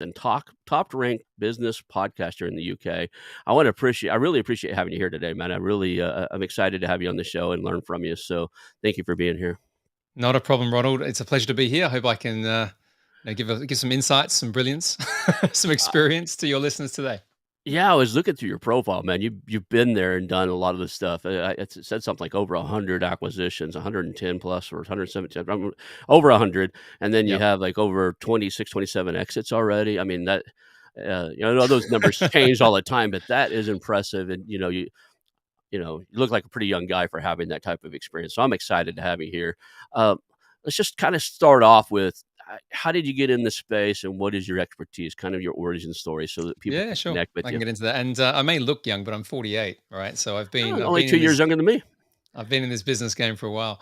and top ranked business podcaster in the UK. I really appreciate having you here today, man. I'm excited to have you on the show and learn from you. So thank you for being here. Not a problem, Ronald. It's a pleasure to be here. I hope I can give some insights, some brilliance, some experience to your listeners today. Yeah, I was looking through your profile, man. You've been there and done a lot of this stuff. It said something like over 100 acquisitions, 110 plus or 117, over 100, and then you Yep. have like over 26, 27 exits already. I mean that, I know those numbers change all the time, but that is impressive. And you look like a pretty young guy for having that type of experience. So I'm excited to have you here. Uh, let's just kind of start off with how did you get in this space and what is your expertise, kind of your origin story, so that people Yeah, can sure. connect with I can you. get into that. And I may look young, but I'm 48. All right. So Oh, I've only been 2 in years this younger than me. I've been in this business game for a while.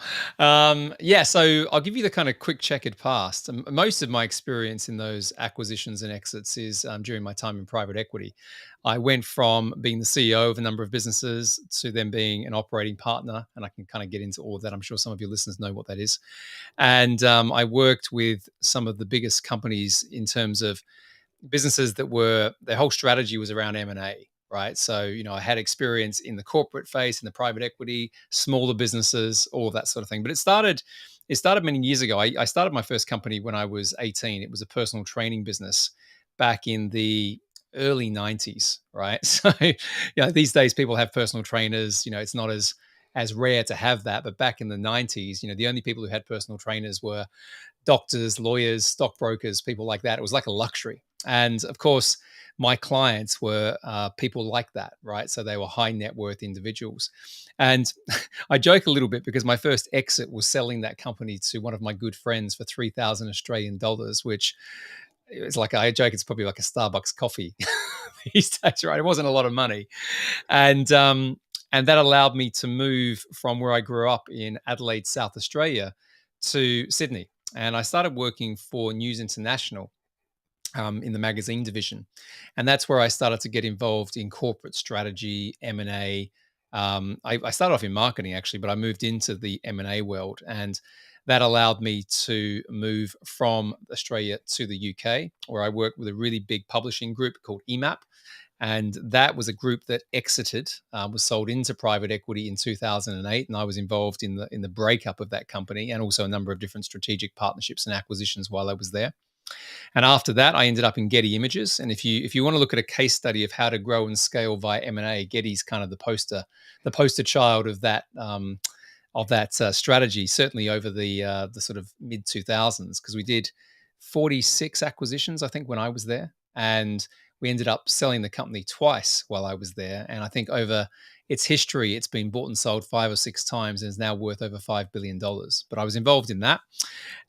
Yeah, so I'll give you the kind of quick checkered past. Most of my experience in those acquisitions and exits is during my time in private equity. I went from being the CEO of a number of businesses to then being an operating partner, and I can kind of get into all of that. I'm sure some of your listeners know what that is. And I worked with some of the biggest companies in terms of businesses that were their whole strategy was around M&A, right? So, I had experience in the corporate phase, in the private equity, smaller businesses, all of that sort of thing. But it started many years ago. I started my first company when I was 18. It was a personal training business back in the early 90s, right? So, these days people have personal trainers, it's not as rare to have that, but back in the 90s, the only people who had personal trainers were doctors, lawyers, stockbrokers, people like that. It was like a luxury. And of course, my clients were people like that, right? So they were high net worth individuals. And I joke a little bit because my first exit was selling that company to one of my good friends for 3,000 Australian dollars, which it's like, I joke, it's probably like a Starbucks coffee these days, right? It wasn't a lot of money. And that allowed me to move from where I grew up in Adelaide, South Australia, to Sydney. And I started working for News International in the magazine division, and that's where I started to get involved in corporate strategy, M&A. I started off in marketing actually, but I moved into the M&A world, and that allowed me to move from Australia to the UK, where I worked with a really big publishing group called EMAP. And that was a group that exited, was sold into private equity in 2008, and I was involved in the breakup of that company, and also a number of different strategic partnerships and acquisitions while I was there. And after that, I ended up in Getty Images. And if you want to look at a case study of how to grow and scale via M&A, Getty's kind of the poster child of that strategy. Certainly over the sort of mid 2000s, because we did 46 acquisitions, I think, when I was there, and we ended up selling the company twice while I was there. And I think over its history, it's been bought and sold 5 or 6 times and is now worth over $5 billion. But I was involved in that.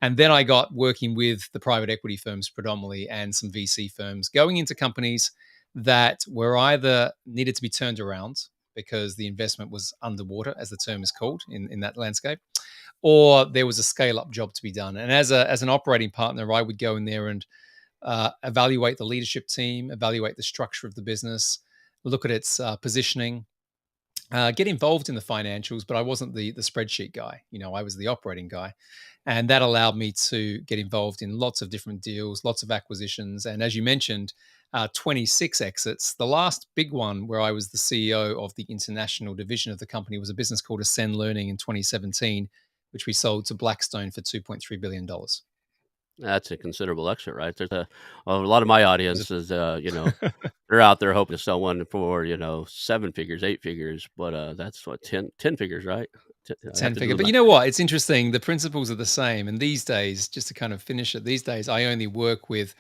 And then I got working with the private equity firms predominantly and some VC firms, going into companies that were either needed to be turned around because the investment was underwater, as the term is called in that landscape, or there was a scale up job to be done. And as an operating partner, I would go in there and evaluate the leadership team, evaluate the structure of the business, look at its positioning, get involved in the financials, but I wasn't the spreadsheet guy. I was the operating guy, and that allowed me to get involved in lots of different deals, lots of acquisitions, and as you mentioned, 26 exits. The last big one, where I was the CEO of the international division of the company, was a business called Ascend Learning in 2017, which we sold to Blackstone for $2.3 billion. That's a considerable exit, right? A lot of my It was audience is, they're out there hoping to sell one for, 7 figures, 8 figures, but, that's what, 10 figures, right? I have 10 to do figure. the But math. you know what? It's interesting. The principles are the same. And these days, just to kind of finish it, these days, I only work with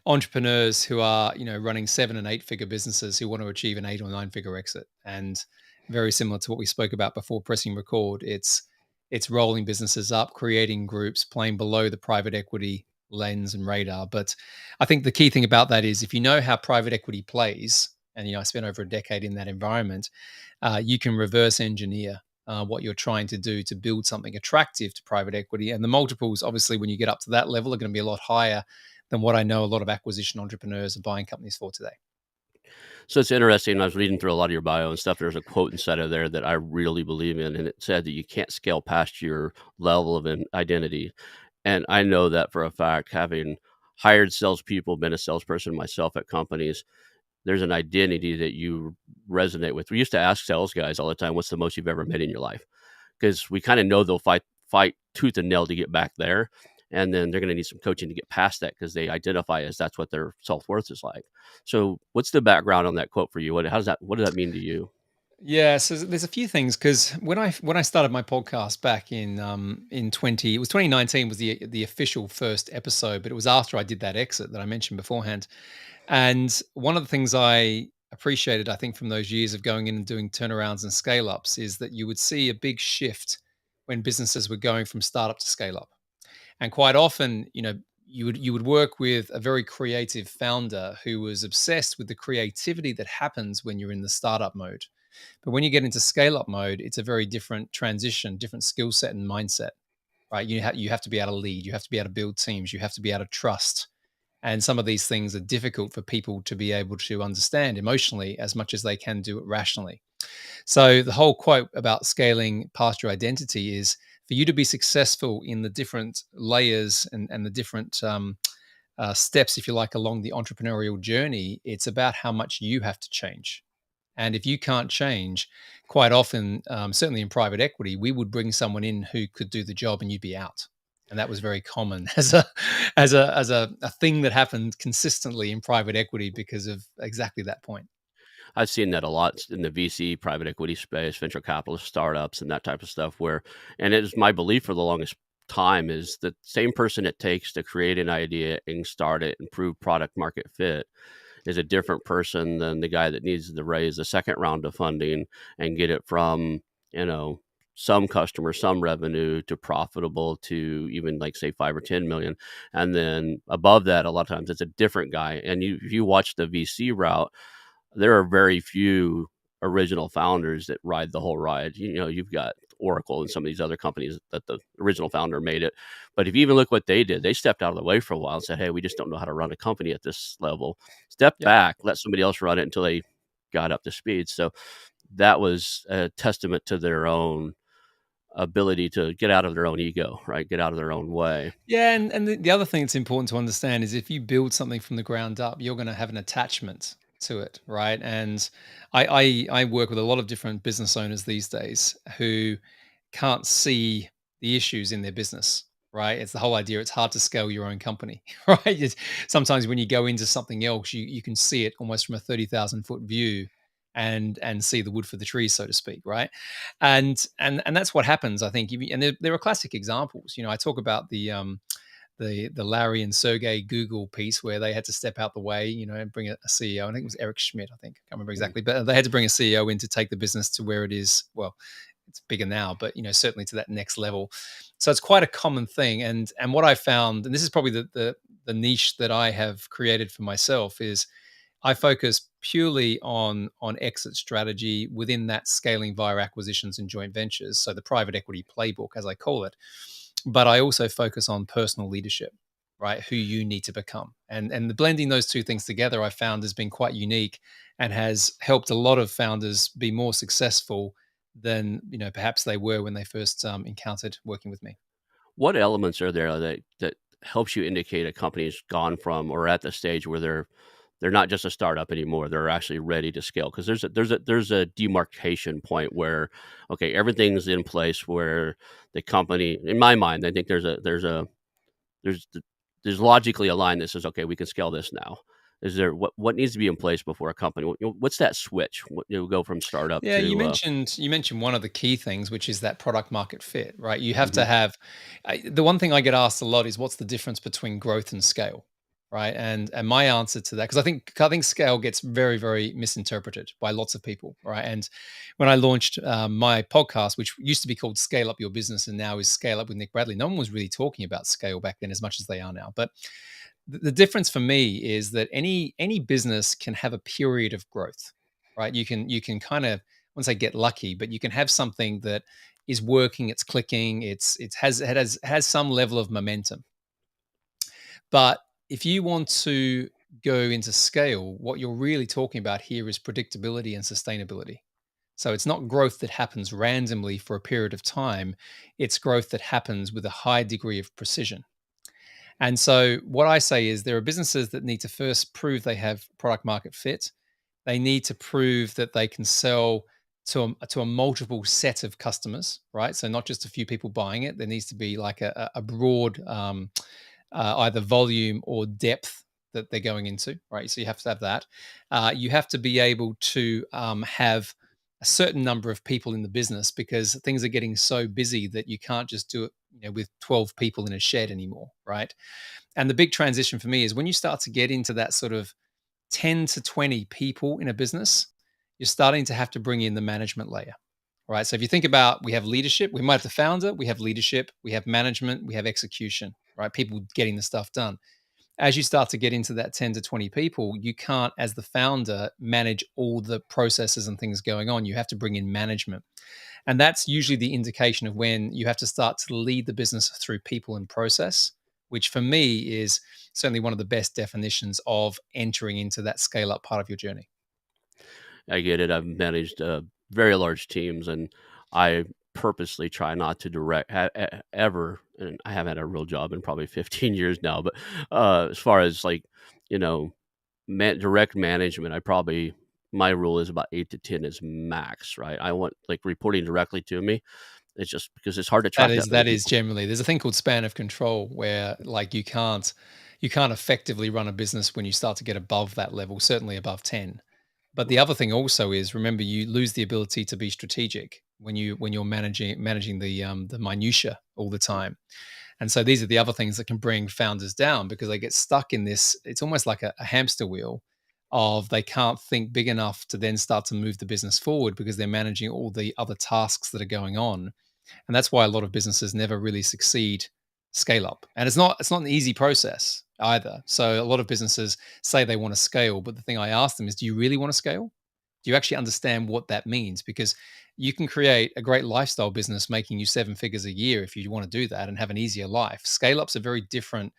entrepreneurs who are, running 7 and 8 figure businesses who want to achieve an 8 or 9 figure exit. And very similar to what we spoke about before pressing record, it's rolling businesses up, creating groups, playing below the private equity lens and radar. But I think the key thing about that is if you know how private equity plays, and I spent over a decade in that environment, you can reverse engineer what you're trying to do to build something attractive to private equity. And the multiples, obviously, when you get up to that level, are going to be a lot higher than what I know a lot of acquisition entrepreneurs are buying companies for today. So it's interesting. I was reading through a lot of your bio and stuff. There's a quote inside of there that I really believe in, and it said that you can't scale past your level of identity. And I know that for a fact, having hired salespeople, been a salesperson myself at companies. There's an identity that you resonate with. We used to ask sales guys all the time, "What's the most you've ever made in your life?" Because we kind of know they'll fight tooth and nail to get back there, and then they're going to need some coaching to get past that because they identify as that's what their self worth is like. So, what's the background on that quote for you? What does that mean to you? Yeah, so there's a few things because when I started my podcast back in 2019 was the official first episode, but it was after I did that exit that I mentioned beforehand. And one of the things I appreciated, I think, from those years of going in and doing turnarounds and scale ups is that you would see a big shift when businesses were going from startup to scale up. And quite often, you would work with a very creative founder who was obsessed with the creativity that happens when you're in the startup mode. But when you get into scale up mode, it's a very different transition, different skill set and mindset, right? You have to be able to lead, you have to be able to build teams, you have to be able to trust. And some of these things are difficult for people to be able to understand emotionally as much as they can do it rationally. So the whole quote about scaling past your identity is for you to be successful in the different layers and the different steps, if you like, along the entrepreneurial journey. It's about how much you have to change. And if you can't change, quite often, certainly in private equity, we would bring someone in who could do the job, and you'd be out. And that was very common as a thing that happened consistently in private equity because of exactly that point. I've seen that a lot in the VC, private equity space, venture capitalist startups, and that type of stuff. And it is my belief for the longest time is the same person it takes to create an idea and start it and prove product market fit is a different person than the guy that needs to raise the second round of funding and get it from, you know, some customer, some revenue to profitable to even like say 5 or 10 million. And then above that, a lot of times it's a different guy. And if you watch the VC route, there are very few original founders that ride the whole ride. You've got Oracle and some of these other companies that the original founder made it. But if you even look what they did, they stepped out of the way for a while and said, "Hey, we just don't know how to run a company at this level." Step Yep. back, let somebody else run it until they got up to speed. So that was a testament to their own ability to get out of their own ego, right? Get out of their own way. Yeah, and the other thing that's important to understand is if you build something from the ground up, you're going to have an attachment to it, right? And I work with a lot of different business owners these days who can't see the issues in their business, right? It's the whole idea. It's hard to scale your own company, right? Sometimes when you go into something else, you can see it almost from a 30,000 foot view and see the wood for the trees, so to speak, right? And that's what happens, I think. And there are classic examples. I talk about the Larry and Sergey Google piece where they had to step out the way, and bring a CEO. I think it was Eric Schmidt. I think I can't remember exactly, but they had to bring a CEO in to take the business to where it is. Well, it's bigger now, but certainly to that next level. So it's quite a common thing. And what I found, and this is probably the niche that I have created for myself, is I focus purely on exit strategy within that scaling via acquisitions and joint ventures. So the private equity playbook, as I call it. But I also focus on personal leadership, right? Who you need to become. And the blending those two things together, I found has been quite unique and has helped a lot of founders be more successful than perhaps they were when they first encountered working with me. What elements are there that helps you indicate a company's gone from or at the stage where they're not just a startup anymore, they're actually ready to scale? Because there's a demarcation point where, okay, everything's in place where the company, in my mind, I think there's there's logically a line that says, okay, we can scale this now. Is there what needs to be in place before a company? What's that switch? Go from startup Yeah, you to mentioned you mentioned one of the key things, which is that product market fit, right? You have to mhm. have the one thing I get asked a lot is what's the difference between growth and scale, right? And my answer to that, because I think scale gets very very misinterpreted by lots of people, right? And when I launched my podcast, which used to be called Scale Up Your Business and now is Scale Up with Nick Bradley, no one was really talking about scale back then as much as they are now, but the difference for me is that any business can have a period of growth, right? You can kind of, once I get lucky, but you can have something that is working, it's clicking, it has some level of momentum. But if you want to go into scale, what you're really talking about here is predictability and sustainability. So it's not growth that happens randomly for a period of time, it's growth that happens with a high degree of precision. And so what I say is there are businesses that need to first prove they have product market fit. They need to prove that they can sell to a multiple set of customers, right? So not just a few people buying it. There needs to be like a broad either volume or depth that they're going into, right? So you have to have that. You have to be able to have a certain number of people in the business because things are getting so busy that you can't just do it, with 12 people in a shed anymore, right? And the big transition for me is when you start to get into that sort of 10 to 20 people in a business, you're starting to have to bring in the management layer. Right. So if you think about, we have leadership, we might have the founder, we have leadership, we have management, we have execution, right? People getting the stuff done. As you start to get into that 10 to 20 people, you can't, as the founder, manage all the processes and things going on. You have to bring in management. And that's usually the indication of when you have to start to lead the business through people and process, which for me is certainly one of the best definitions of entering into that scale up part of your journey. I get it. I've managed very large teams, and I purposely try not to direct ever. And I haven't had a real job in probably 15 years now. But as far as like, you know, direct management, my rule is about 8 to 10 is max, right? I want like reporting directly to me. It's just because it's hard to That track that is many that is people. generally, there's a thing called span of control where like you can't effectively run a business when you start to get above that level, certainly above 10. But the Right. other thing also is, remember, you lose the ability to be strategic when you're managing the minutia all the Right. time. And so these are the other things that can bring founders down because they get stuck in this. It's almost like a hamster wheel of they can't think big enough to then start to move the business forward because they're managing all the other tasks that are going on. And that's why a lot of businesses never really succeed scale up. And it's not an easy process either. So a lot of businesses say they want to scale, but the thing I ask them is, do you really want to scale? Do you actually understand what that means? Because you can create a great lifestyle business making you seven figures a year if you want to do that and have an easier life. Scale up's a very different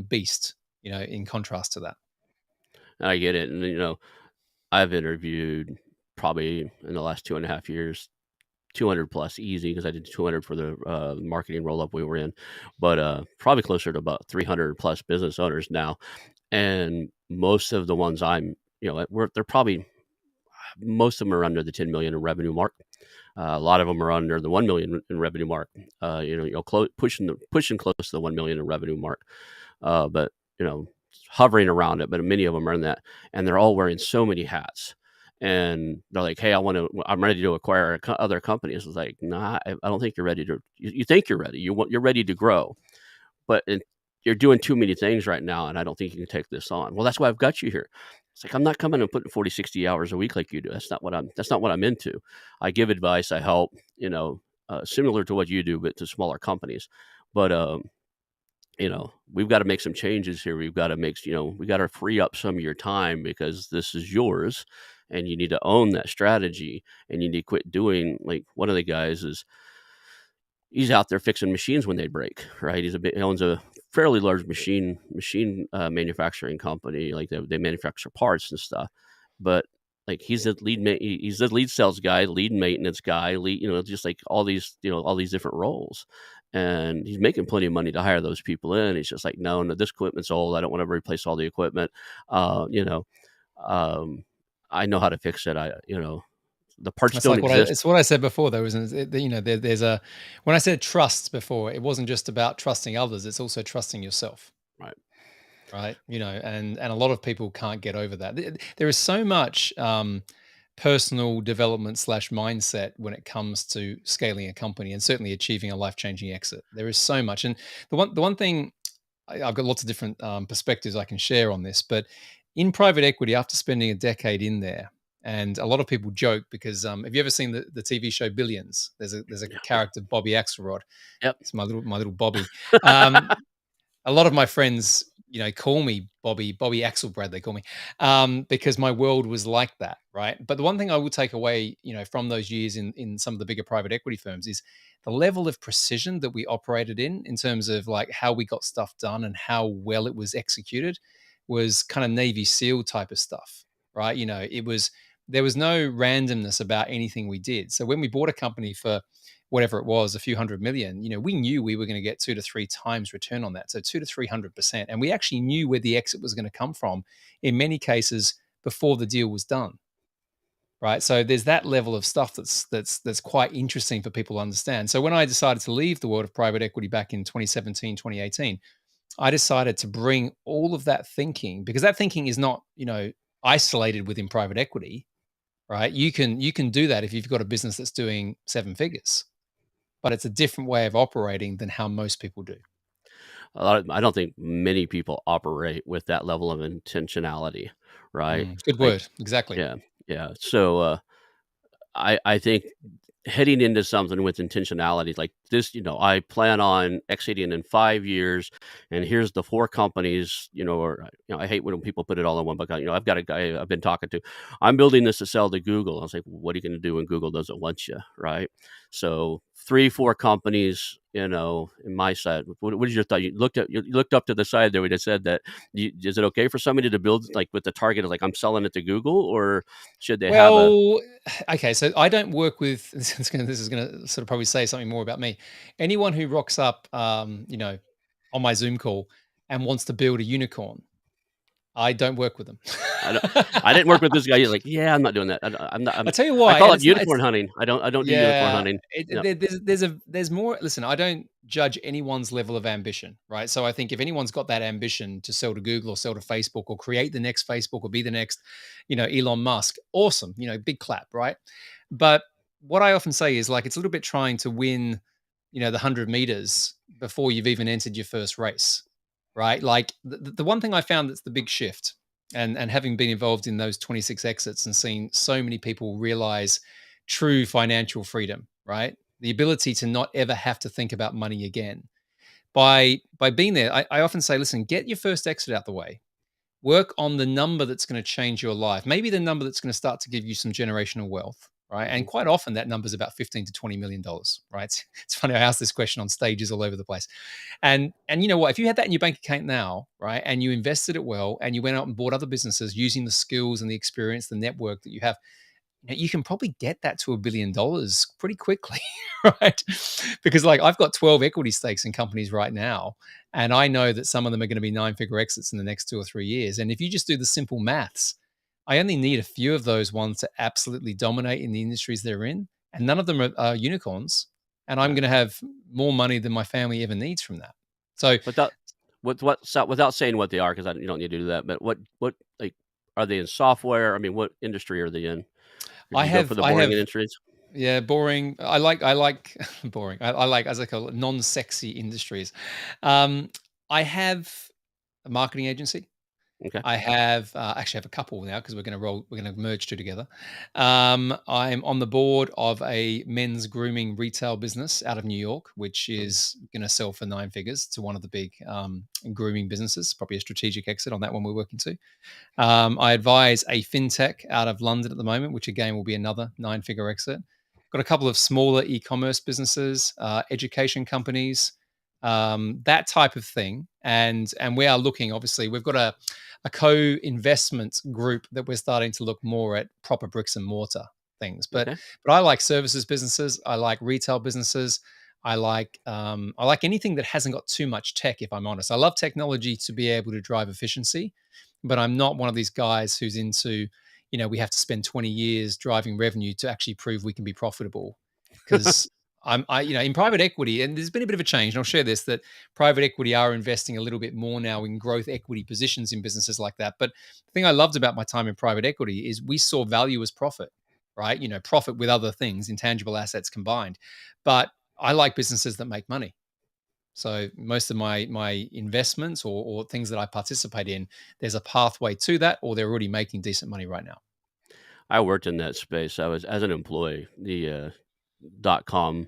beast, in contrast to that. I get it. And, I've interviewed probably in the last 2.5 years 200 plus easy because I did 200 for the marketing roll up we were in, but probably closer to about 300 plus business owners now. And most of the ones they're probably most of them are under the 10 million in revenue mark. A lot of them are under the 1 million in revenue mark. Pushing close to the 1 million in revenue mark. But hovering around it. But many of them are in that, and they're all wearing so many hats. And they're like, "Hey, I'm ready to acquire other companies." It's like, nah, I don't think you're ready to. You think you're ready. You're ready to grow, but you're doing too many things right now, and I don't think you can take this on. Well, that's why I've got you here. It's like I'm not coming and putting 40, 60 hours a week like you do. That's not what I'm into. I give advice, I help, similar to what you do, but to smaller companies. But we've got to make some changes here. We got to free up some of your time because this is yours and you need to own that strategy and you need to quit doing like one of the guys is he's out there fixing machines when they break, right? He owns a fairly large machine manufacturing company. Like they manufacture parts and stuff, but like he's the lead sales guy, lead maintenance guy, just like all these different roles. And he's making plenty of money to hire those people in. He's just like, no, no, this equipment's old. I don't want to replace all the equipment. Uh, you know, um, I know how to fix it. The parts That's don't like exist. it's what I said before, though, isn't it? There's a when I said trust before, it wasn't just about trusting others; it's also trusting yourself, Right. right? And a lot of people can't get over that. There is so much personal development slash mindset when it comes to scaling a company and certainly achieving a life changing exit. There is so much, and the one thing I've got lots of different perspectives I can share on this, but in private equity, after spending a decade in there, and a lot of people joke because have you ever seen the TV show Billions? There's a Yeah. Yeah. character Bobby Axelrod. Yep. It's my little Bobby. Um, a lot of my friends, call me Bobby Axelbrad. They call me because my world was like that, right? But the one thing I will take away, from those years in some of the bigger private equity firms is the level of precision that we operated in terms of like how we got stuff done and how well it was executed was kind of Navy SEAL type of stuff, right? It was there was no randomness about anything we did. So when we bought a company for whatever it was, a few hundred million, we knew we were going to get 2 to 3 times return on that. So 2 to 300%. And we actually knew where the exit was going to come from in many cases before the deal was done. Right. So there's that level of stuff that's quite interesting for people to understand. So when I decided to leave the world of private equity back in 2017, 2018, I decided to bring all of that thinking, because that thinking is not, isolated within private equity, right? You can do that if you've got a business that's doing 7 figures, but it's a different way of operating than how most people do. I don't think many people operate with that level of intentionality, right? Good Like, word. Exactly. yeah, yeah. So I think heading into something with intentionality like this, I plan on exiting in 5 years, and here's the 4 companies, or I hate when people put it all in one bucket. I've got a guy I've been talking to. I'm building this to sell to Google. I was like, what are you going to do when Google doesn't want you, right? So 3, 4 companies, in my side. What is your thought? You looked up to the side there. We just said that. Is it okay for somebody to build like with the target of like I'm selling it to Google, or should they have a Well, okay, so I don't work with this is gonna sort of probably say something more about me. Anyone who rocks up, on my Zoom call and wants to build a unicorn, I don't work with them. I don't I didn't work with this guy. He's like, "Yeah, I'm not doing that. I'm not I tell you I why, call and it it's not. unicorn hunting. I don't do unicorn Yeah, hunting." Yeah. there's more. Listen, I don't judge anyone's level of ambition, right? So I think if anyone's got that ambition to sell to Google or sell to Facebook or create the next Facebook or be the next, Elon Musk, awesome, big clap, right? But what I often say is like it's a little bit trying to win, the 100 meters before you've even entered your first race, right? Like the one thing I found that's the big shift, and having been involved in those 26 exits and seen so many people realize true financial freedom, right? The ability to not ever have to think about money again. By being there, I often say, listen, get your first exit out the way. Work on the number that's going to change your life. Maybe the number that's going to start to give you some generational wealth, right? And Mhm. quite often that number is about 15 to 20 million dollars, right? It's funny, I ask this question on stages all over the place. And you know what? If you had that in your bank account now, right, and you invested it well and you went out and bought other businesses using the skills and the experience, the network that you have, you can probably get that to $1 billion pretty quickly, right? Because like I've got 12 equity stakes in companies right now, and I know that some of them are going to be 9-figure exits in the next 2 or 3 years. And if you just do the simple maths, I only need a few of those ones to absolutely dominate in the industries they're in, and none of them are unicorns. And I'm Yeah. going to have more money than my family ever needs from that. So Without without saying what they are, because you don't need to do that. But what like are they in software? I mean, what industry are they in? Or do I you go for have, the I boring have, industries? yeah, boring. I like boring. I like, as I call it, non-sexy industries. I have a marketing agency. Okay. I have actually have a couple now because we're going to merge two together. I'm on the board of a men's grooming retail business out of New York, which Mhm. is going to sell for 9 figures to one of the big grooming businesses. Probably a strategic exit on that one we're working to. I advise a fintech out of London at the moment, which again will be another 9-figure exit. Got a couple of smaller e-commerce businesses, education companies, that type of thing, and we are looking. Obviously, we've got a co-investment group that we're starting to look more at proper bricks and mortar things. But Okay. but I like services businesses. I like retail businesses. I like anything that hasn't got too much tech. If I'm honest, I love technology to be able to drive efficiency, but I'm not one of these guys who's into, we have to spend 20 years driving revenue to actually prove we can be profitable. Because in private equity, and there's been a bit of a change, and I'll share this, that private equity are investing a little bit more now in growth equity positions in businesses like that. But the thing I loved about my time in private equity is we saw value as profit, right? Profit with other things, intangible assets combined. But I like businesses that make money. So most of my investments or things that I participate in, there's a pathway to that, or they're already making decent money right now. I worked in that space. I was as an employee, the .com.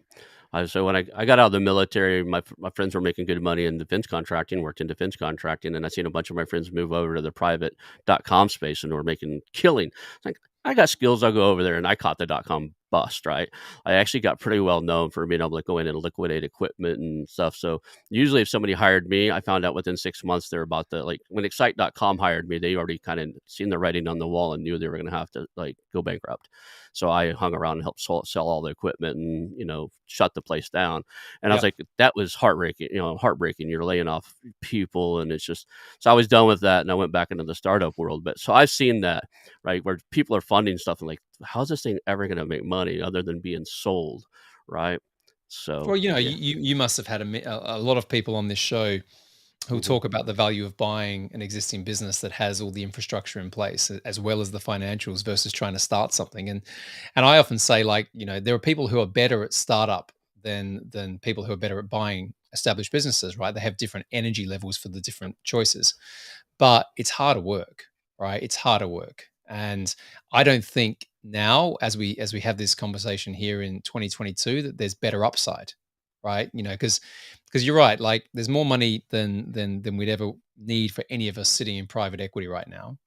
So when I got out of the military, my friends were making good money in defense contracting, worked in defense contracting, and I seen a bunch of my friends move over to the private .com space and were making killing. It's like I got skills, I'll go over there, and I caught the .com bust, right? I actually got pretty well known for being able to go in and liquidate equipment and stuff. So usually if somebody hired me, I found out within 6 months they're about to, like, when Excite.com hired me, they already kind of seen the writing on the wall and knew they were going to have to, like, go bankrupt. So I hung around and helped sell all the equipment and, shut the place down. And I was Yep. like, that was heartbreaking. You're laying off people, and it's just, so I was done with that and I went back into the startup world. But so I've seen that, right, where people are funding stuff and like, how's this thing ever going to make money other than being sold, right? So Well, yeah. you must have had a lot of people on this show who Mhm. talk about the value of buying an existing business that has all the infrastructure in place as well as the financials versus trying to start something. And I often say, like, there are people who are better at startup than people who are better at buying established businesses, right? They have different energy levels for the different choices, but it's harder work, right? It's harder work. And I don't think now, as we have this conversation here in 2022, that there's better upside, right? Because you're right, like there's more money than we'd ever need for any of us sitting in private equity right now.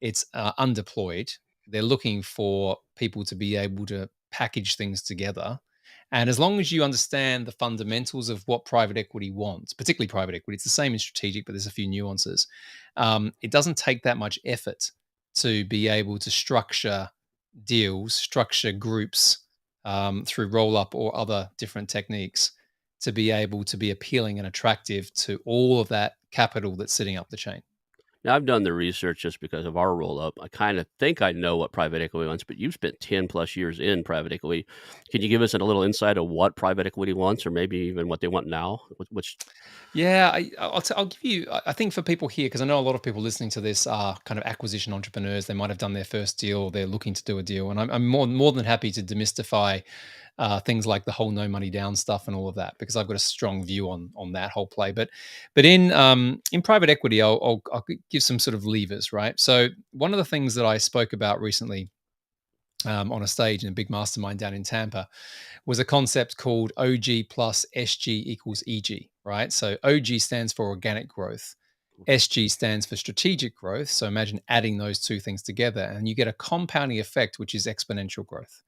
It's undeployed. They're looking for people to be able to package things together. And as long as you understand the fundamentals of what private equity wants, particularly private equity, it's the same in strategic, but there's a few nuances. It doesn't take that much effort to be able to structure deals, structure groups through roll up or other different techniques to be able to be appealing and attractive to all of that capital that's sitting up the chain. Now, I've done the research just because of our roll up. I kind of think I know what private equity wants, but you've spent 10 plus years in private equity. Can you give us a little insight of what private equity wants, or maybe even what they want now? Which, Yeah, I'll give you. I think for people here, because I know a lot of people listening to this are kind of acquisition entrepreneurs. They might have done their first deal, or they're looking to do a deal, and I'm more than happy to demystify things like the whole no money down stuff and all of that, because I've got a strong view on that whole play. But in private equity, I'll give some sort of levers, right? So one of the things that I spoke about recently on a stage in a big mastermind down in Tampa was a concept called OG plus SG equals EG, right? So OG stands for organic growth. okay. SG stands for strategic growth. So imagine adding those two things together and you get a compounding effect, which is exponential growth.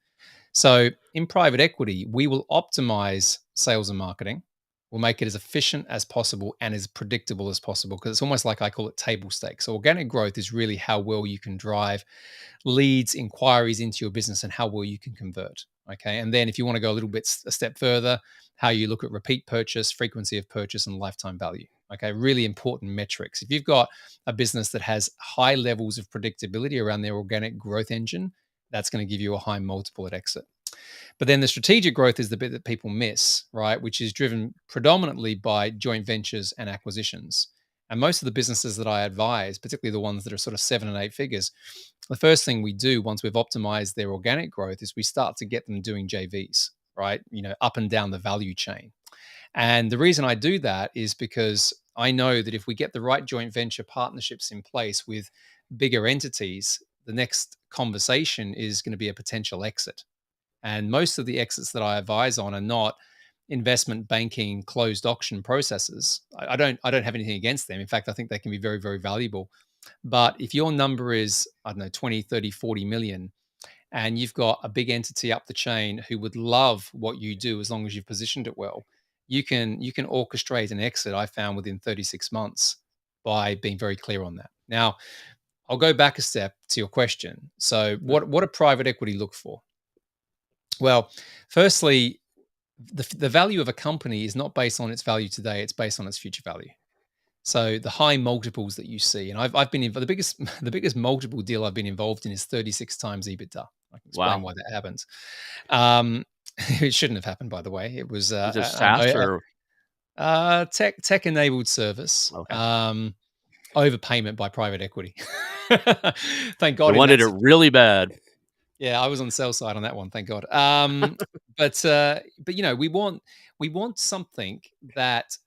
So in private equity, we will optimize sales and marketing. We'll make it as efficient as possible and as predictable as possible, because it's almost like I call it table stakes. So organic growth is really how well you can drive leads, inquiries into your business and how well you can convert. Okay. And then if you want to go a little bit a step further, how you look at repeat purchase, frequency of purchase, and lifetime value. Okay. Really important metrics. If you've got a business that has high levels of predictability around their organic growth engine, that's going to give you a high multiple at exit. But then the strategic growth is the bit that people miss, right? Which is driven predominantly by joint ventures and acquisitions. And most of the businesses that I advise, particularly the ones that are sort of 7 and 8 figures, the first thing we do once we've optimized their organic growth is we start to get them doing JVs, right? Up and down the value chain. And the reason I do that is because I know that if we get the right joint venture partnerships in place with bigger entities, the next conversation is going to be a potential exit. And most of the exits that I advise on are not investment banking closed auction processes. I don't have anything against them. In fact, I think they can be very, very valuable. But if your number is, I don't know, 20, 30, 40 million, and you've got a big entity up the chain who would love what you do as long as you've positioned it well, you can orchestrate an exit, I found, within 36 months by being very clear on that. Now, I'll go back a step to your question. So Yeah. what do private equity look for? Well, firstly, the value of a company is not based on its value today, it's based on its future value. So the high multiples that you see, and I've been in the biggest the biggest multiple deal I've been involved in is 36 times EBITDA. I can explain Wow. why that happens. Um, it shouldn't have happened, by the way. It was Is it SaaS or tech enabled service, okay? overpayment by private equity. Thank They God in wanted that. it really bad. Yeah, I was on the sell side on that one, thank God. But we want something that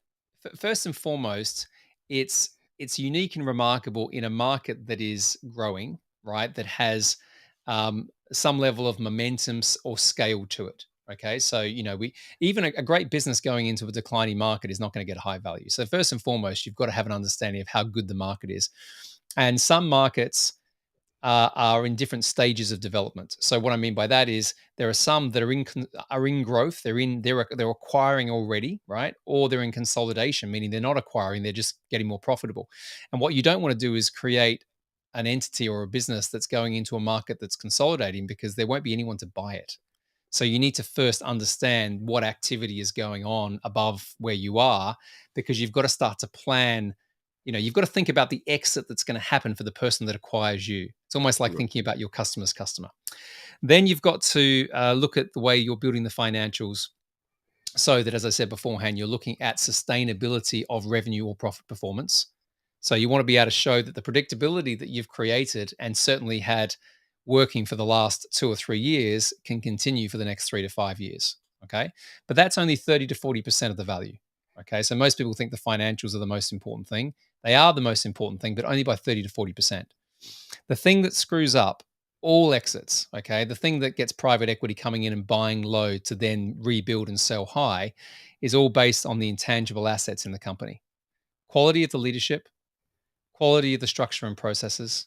first and foremost, it's unique and remarkable in a market that is growing, right? That has some level of momentum or scale to it. Okay, so we even a great business going into a declining market is not going to get a high value. So first and foremost, you've got to have an understanding of how good the market is, and some markets are in different stages of development. So what I mean by that is there are some that are in growth. They're acquiring already, right? Or they're in consolidation, meaning they're not acquiring, they're just getting more profitable. And what you don't want to do is create an entity or a business that's going into a market that's consolidating, because there won't be anyone to buy it. So you need to first understand what activity is going on above where you are, because you've got to start to plan. You've got to think about the exit that's going to happen for the person that acquires you. It's almost like thinking about your customer's customer. Then you've got to look at the way you're building the financials, so that, as I said beforehand, you're looking at sustainability of revenue or profit performance. So you want to be able to show that the predictability that you've created and certainly had working for the last 2 or 3 years can continue for the next 3 to 5 years. Okay. But that's only 30 to 40% of the value. Okay. So most people think the financials are the most important thing. They are the most important thing, but only by 30 to 40%. The thing that screws up all exits, okay, the thing that gets private equity coming in and buying low to then rebuild and sell high, is all based on the intangible assets in the company. Quality of the leadership, quality of the structure and processes,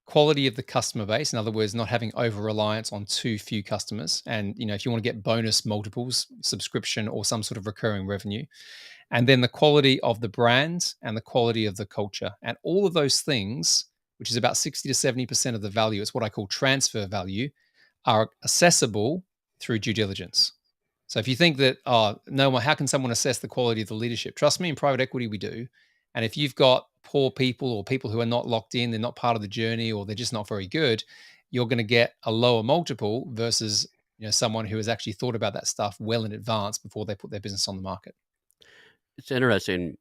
quality of the customer base. In other words, not having over reliance on too few customers. And, if you want to get bonus multiples, subscription, or some sort of recurring revenue. And then the quality of the brand and the quality of the culture. And all of those things, which is about 60 to 70% of the value, it's what I call transfer value, are accessible through due diligence. So if you think that, oh, no, how can someone assess the quality of the leadership? Trust me, in private equity, we do. And if you've got poor people or people who are not locked in, they're not part of the journey, or they're just not very good, you're going to get a lower multiple versus someone who has actually thought about that stuff well in advance before they put their business on the market. It's interesting.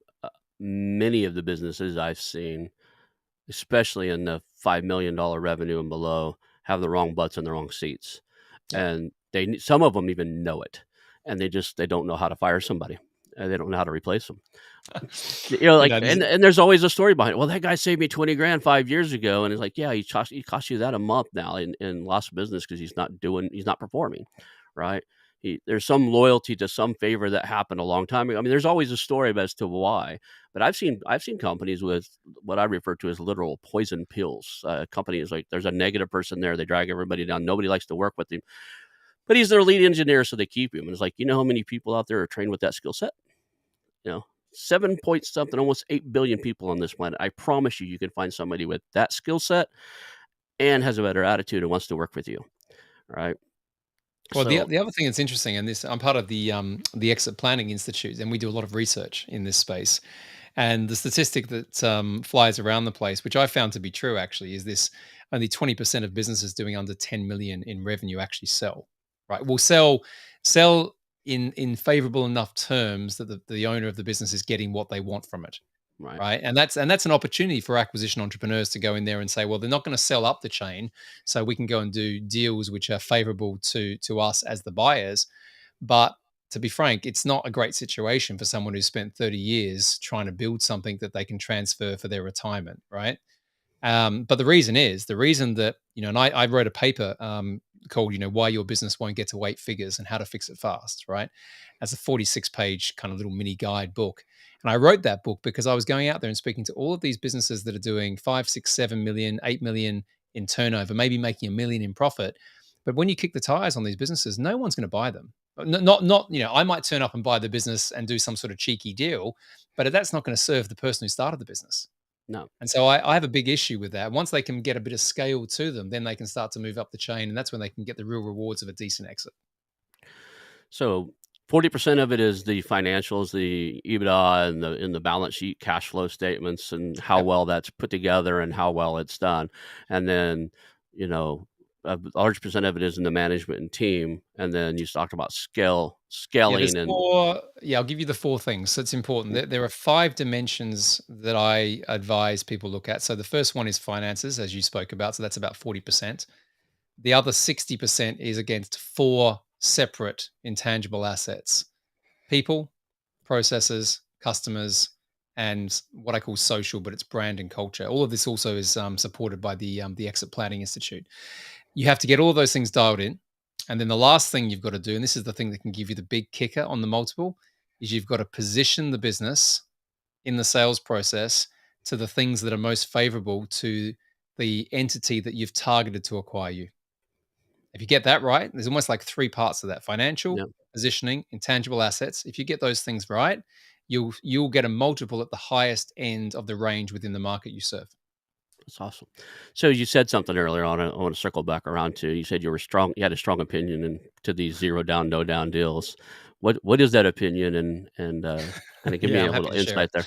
Many of the businesses I've seen, especially in the $5 million revenue and below, have the wrong butts in the wrong seats, Yeah. and some of them even know it, and they don't know how to fire somebody, and they don't know how to replace them. Like, This is, and there's always a story behind it. Well, that guy saved me 20 grand 5 years ago, and it's like, yeah, he cost you that a month now in lost business because he's not performing, right? There's some loyalty to some favor that happened a long time ago. I mean, there's always a story as to why, but I've seen companies with what I refer to as literal poison pills. Companies like, there's a negative person there, they drag everybody down. Nobody likes to work with him, but he's their lead engineer, so they keep him. And it's like, how many people out there are trained with that skill set? You know, 7 point something, almost 8 billion people on this planet. I promise you can find somebody with that skill set and has a better attitude and wants to work with you, right? well, the So, the other thing that's interesting, and this, I'm part of the Exit Planning Institute, and we do a lot of research in this space. And the statistic that flies around the place, which I found to be true actually, is this: only 20% of businesses doing under 10 million in revenue actually sell. Right? Will sell in favorable enough terms that the owner of the business is getting what they want from it. right. Right. And that's an opportunity for acquisition entrepreneurs to go in there and say, well, they're not going to sell up the chain. So we can go and do deals which are favorable to us as the buyers. But to be frank, it's not a great situation for someone who's spent 30 years trying to build something that they can transfer for their retirement. Right. But the reason that, and I wrote a paper called, Why Your Business Won't Get to Eight Figures and How to Fix It Fast, right? As a 46-page kind of little mini guide book. And I wrote that book because I was going out there and speaking to all of these businesses that are doing 5, 6, 7 million, 8 million in turnover, maybe making a million in profit. But when you kick the tires on these businesses, no one's going to buy them. Not, I might turn up and buy the business and do some sort of cheeky deal, but that's not going to serve the person who started the business. No. And so I have a big issue with that. Once they can get a bit of scale to them, then they can start to move up the chain. And that's when they can get the real rewards of a decent exit. So 40% of it is the financials, the EBITDA and the balance sheet, cash flow statements, and how Yep. well that's put together and how well it's done. And then, you know, a large percent of it is in the management and team. And then you talked about Yeah, there's scaling and four. Yeah, I'll give you the four things. So it's important. There are 5 dimensions that I advise people look at. So the first one is finances, as you spoke about. So that's about 40%. The other 60% is against four separate intangible assets: people, processes, customers, and what I call social, but it's brand and culture. All of this also is supported by the Exit Planning Institute. You have to get all those things dialed in. And then the last thing you've got to do, and this is the thing that can give you the big kicker on the multiple, is you've got to position the business in the sales process to the things that are most favorable to the entity that you've targeted to acquire you. If you get that right, there's almost like three parts of that: financial, Yeah, positioning, intangible assets. If you get those things right, you'll get a multiple at the highest end of the range within the market you serve. that's awesome. So you said something earlier on. I want to circle back around to. You said you were strong. You had a strong opinion to these zero down, no down deals. What is that opinion? And kind of give me Yeah, a I'm happy little to share it. insight there.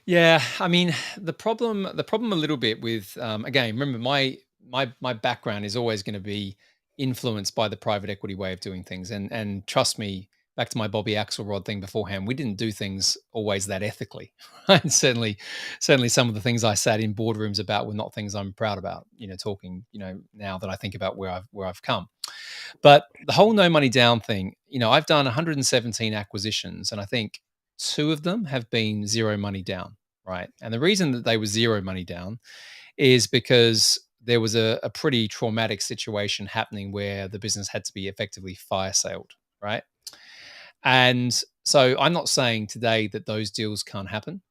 Yeah, I mean, the problem a little bit with again, remember my background is always going to be influenced by the private equity way of doing things, and trust me, back to my Bobby Axelrod thing beforehand, we didn't do things always that ethically. Right? Certainly, some of the things I sat in boardrooms about were not things I'm proud about. Talking, now that I think about where I've come. But the whole no money down thing, I've done 117 acquisitions, and I think two of them have been zero money down, right? And the reason that they were zero money down is because there was a pretty traumatic situation happening where the business had to be effectively fire sailed, right? And so I'm not saying today that those deals can't happen.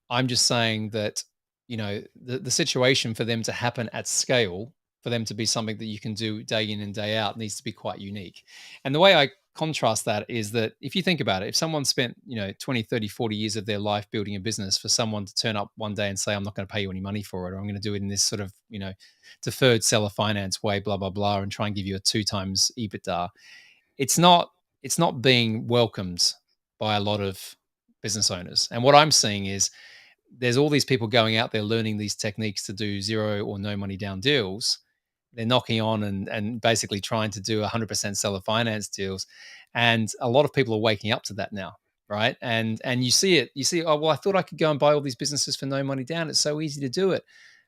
I'm just saying that, the situation for them to happen at scale, for them to be something that you can do day in and day out, needs to be quite unique. And the way I contrast that is that if you think about it, if someone spent, 20, 30, 40 years of their life building a business, for someone to turn up one day and say, I'm not going to pay you any money for it, or I'm going to do it in this sort of, deferred seller finance way, blah, blah, blah, and try and give you a 2 times EBITDA, it's not it's not being welcomed by a lot of business owners. And what I'm seeing is there's all these people going out there learning these techniques to do zero or no money down deals. They're knocking on and basically trying to do 100% seller finance deals, and a lot of people are waking up to that now, right? And you see it. You see, oh well, I thought I could go and buy all these businesses for no money down. It's so easy to do it.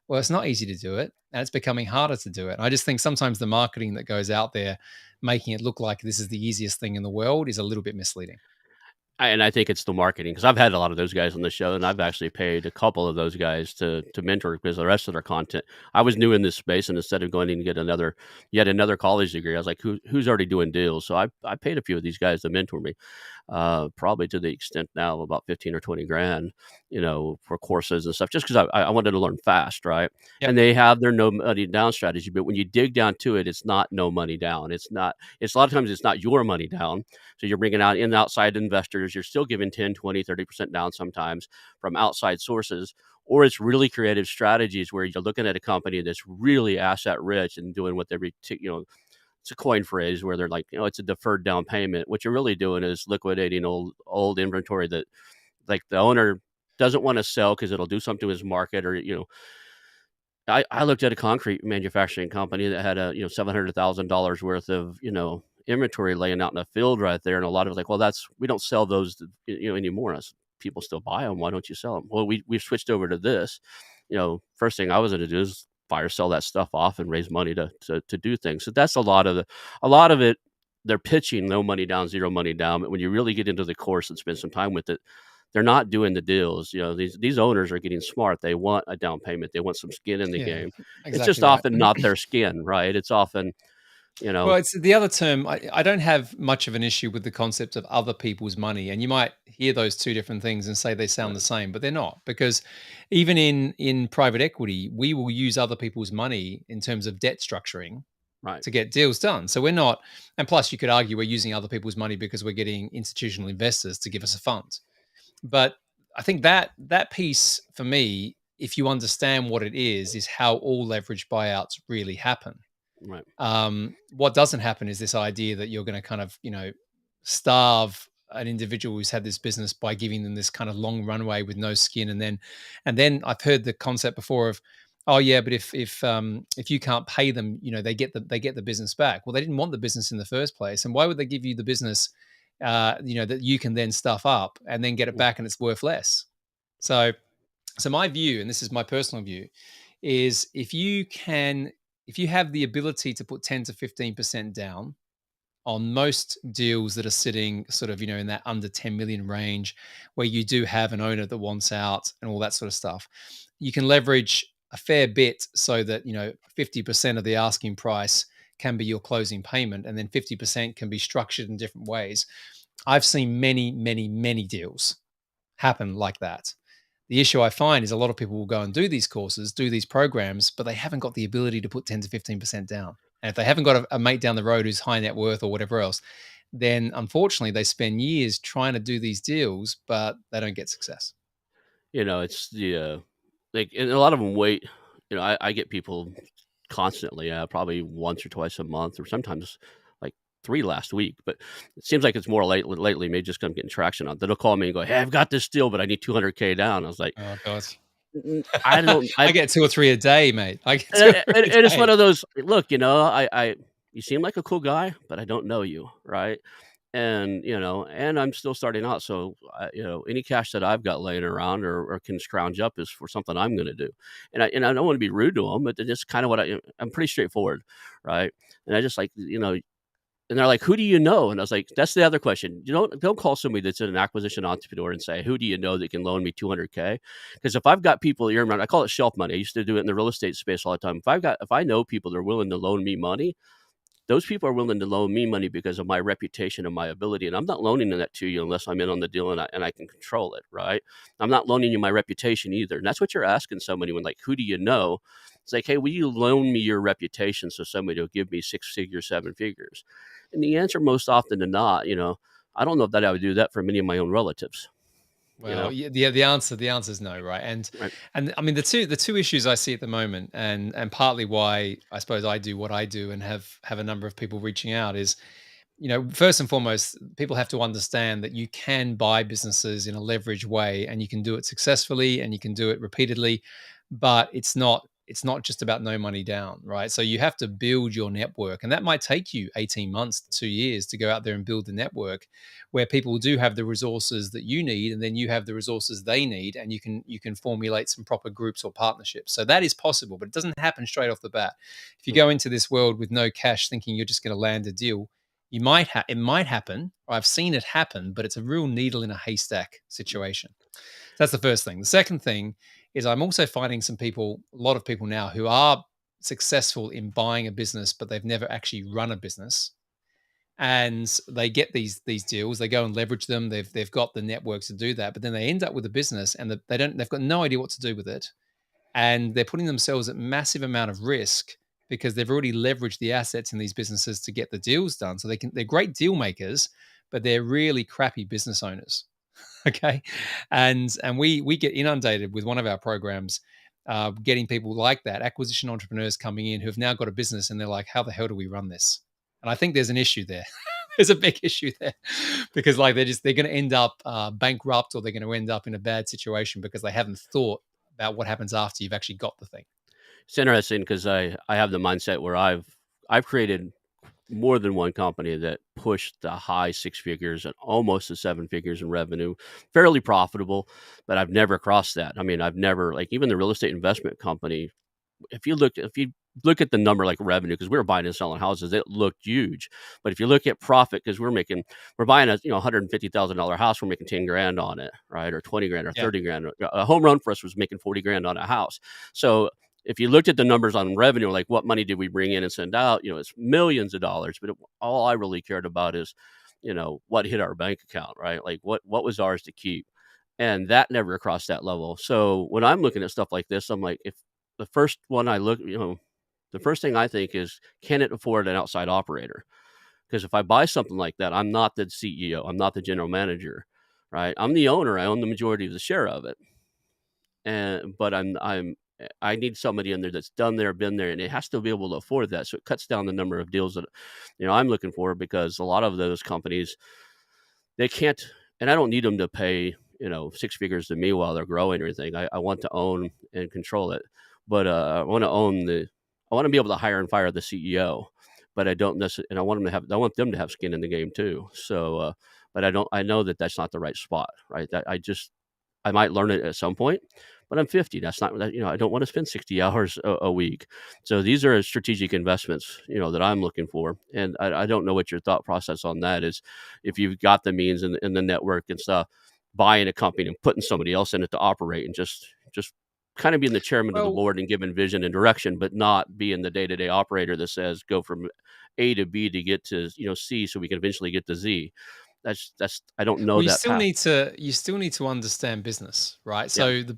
Well, it's not easy to do it, and it's becoming harder to do it. And I just think sometimes the marketing that goes out there, making it look like this is the easiest thing in the world, is a little bit misleading. And I think it's the marketing because I've had a lot of those guys on the show, and I've actually paid a couple of those guys to mentor because the rest of their content. I was new in this space, and instead of going in to get yet another college degree, I was like, who's already doing deals? So I paid a few of these guys to mentor me, probably to the extent now of about 15 or 20 grand, for courses and stuff, just because I wanted to learn fast, right? Yep. And they have their no money down strategy, but when you dig down to it, it's not no money down. It's not. It's a lot of times it's not your money down. So you're bringing out in and outside investors. You're still giving 10, 20, 30% down sometimes from outside sources. Or it's really creative strategies where you're looking at a company that's really asset rich and doing what it's a coin phrase where they're like, it's a deferred down payment. What you're really doing is liquidating old inventory that like the owner doesn't want to sell because it'll do something to his market or. I looked at a concrete manufacturing company that had a $700,000 worth of inventory laying out in the field right there, and a lot of it like, well, we don't sell those anymore. People still buy them. Why don't you sell them? Well, we've switched over to this. First thing I was going to do is fire sell that stuff off and raise money to do things. So that's a lot of it. They're pitching no money down, zero money down, but when you really get into the course and spend some time with it, they're not doing the deals. These owners are getting smart. They want a down payment. They want some skin in the Yeah, game. It's just exactly right. often not their skin, right? It's often, you know, Well, it's the other term. I don't have much of an issue with the concept of other people's money. And you might hear those two different things and say they sound the right, same, but they're not. Because even in private equity, we will use other people's money in terms of debt structuring right, to get deals done. So we're not, and plus you could argue we're using other people's money because we're getting institutional investors to give us a fund. But I think that piece for me, if you understand what it is how all leverage buyouts really happen. right. What doesn't happen is this idea that you're going to kind of, starve an individual who's had this business by giving them this kind of long runway with no skin, and then I've heard the concept before of, oh yeah, but if you can't pay them, they get the business back. Well, they didn't want the business in the first place, and why would they give you the business, that you can then stuff up and then get it Mm, back and it's worth less? So, so my view, and this is my personal view, is if you have the ability to put 10 to 15% down on most deals that are sitting sort of, in that under 10 million range, where you do have an owner that wants out and all that sort of stuff, you can leverage a fair bit so that, 50% of the asking price can be your closing payment, and then 50% can be structured in different ways. I've seen many, many, many deals happen like that. The issue I find is a lot of people will go and do these courses, do these programs, but they haven't got the ability to put 10 to 15% down. And if they haven't got a mate down the road who's high net worth or whatever else, then unfortunately they spend years trying to do these deals, but they don't get success. It's like, and a lot of them wait. I get people constantly, probably once or twice a month, or sometimes like 3 last week. But it seems like it's more lately, maybe just 'cause I'm getting traction on. They'll call me and go, "Hey, I've got this deal, but I need 200K down." I was like, Oh God. I don't, I get 2 or 3 a day, mate. I get 2 or and 3 a and it's one day. of those. Look, you seem like a cool guy, but I don't know you, right? And I'm still starting out, so any cash that I've got laying around or can scrounge up is for something I'm going to do, and I don't want to be rude to them, but it's kind of what I'm pretty straightforward, right? And I just like, and they're like, "Who do you know?" And I was like, "That's the other question. You don't call somebody that's an acquisition entrepreneur and say, 'Who do you know that can loan me 200K?' Because if I've got people I call it shelf money. I used to do it in the real estate space all the time. If I know people that are willing to loan me money, those people are willing to loan me money because of my reputation and my ability, and I'm not loaning that to you unless I'm in on the deal and I can control it, right? I'm not loaning you my reputation either, and that's what you're asking somebody when, like, who do you know? It's like, hey, will you loan me your reputation so somebody will give me 6 figures, 7 figures? And the answer most often than not, I don't know that I would do that for many of my own relatives, you Well, know, yeah, the answer is no, right? right? And I mean the two issues I see at the moment, and partly why I suppose I do what I do and have a number of people reaching out is, first and foremost, people have to understand that you can buy businesses in a leverage way and you can do it successfully and you can do it repeatedly, but it's not just about no money down, right? So you have to build your network, and that might take you 18 months to 2 years to go out there and build the network where people do have the resources that you need, and then you have the resources they need, and you can formulate some proper groups or partnerships. So that is possible, but it doesn't happen straight off the bat. If you go into this world with no cash thinking you're just going to land a deal, it might happen. I've seen it happen, but it's a real needle in a haystack situation. So that's the first thing. The second thing is I'm also finding a lot of people now who are successful in buying a business, but they've never actually run a business. And they get these deals, they go and leverage them. They've got the networks to do that, but then they end up with a business and they've got no idea what to do with it, and they're putting themselves at massive amount of risk because they've already leveraged the assets in these businesses to get the deals done. So they're great deal makers, but they're really crappy business owners. Okay, and we get inundated with one of our programs, getting people like that, acquisition entrepreneurs coming in who've now got a business and they're like, how the hell do we run this? And I think there's an issue there. There's a big issue there because like they're going to end up bankrupt, or they're going to end up in a bad situation because they haven't thought about what happens after you've actually got the thing. It's interesting because I have the mindset where I've created more than one company that pushed the high 6 figures and almost the 7 figures in revenue, fairly profitable, but I've never crossed that. I mean, I've never, like, even the real estate investment company. If you look at the number, like revenue, because we were buying and selling houses, it looked huge. But if you look at profit, because we're buying a $150,000 house, we're making 10 grand on it, right, or 20 grand or Yeah. 30 grand. A home run for us was making 40 grand on a house. So if you looked at the numbers on revenue, like what money did we bring in and send out, it's millions of dollars. But all I really cared about is, what hit our bank account, right? Like what was ours to keep, and that never crossed that level. So when I'm looking at stuff like this, I'm like, if the first one I look, the first thing I think is, can it afford an outside operator? Because if I buy something like that, I'm not the CEO, I'm not the general manager, right? I'm the owner. I own the majority of the share of it, and but I need somebody in there that's done there, been there, and it has to be able to afford that. So it cuts down the number of deals that I'm looking for, because a lot of those companies, they can't, and I don't need them to pay 6 figures to me while they're growing or anything. I want to own and control it, but I want to be able to hire and fire the CEO, but I don't necessarily, and I want them to have skin in the game too. So, but I know that that's not the right spot, right? I might learn it at some point, but I'm 50. That's not that, I don't want to spend 60 hours a week. So these are strategic investments, that I'm looking for. And I don't know what your thought process on that is. If you've got the means and the network and stuff, buying a company and putting somebody else in it to operate, and just kind of being the chairman of the Well, board and giving vision and direction, but not being the day-to-day operator that says go from A to B to get to C so we can eventually get to Z. that's I don't know Well, that path. you still need to understand business, right? Yeah, So the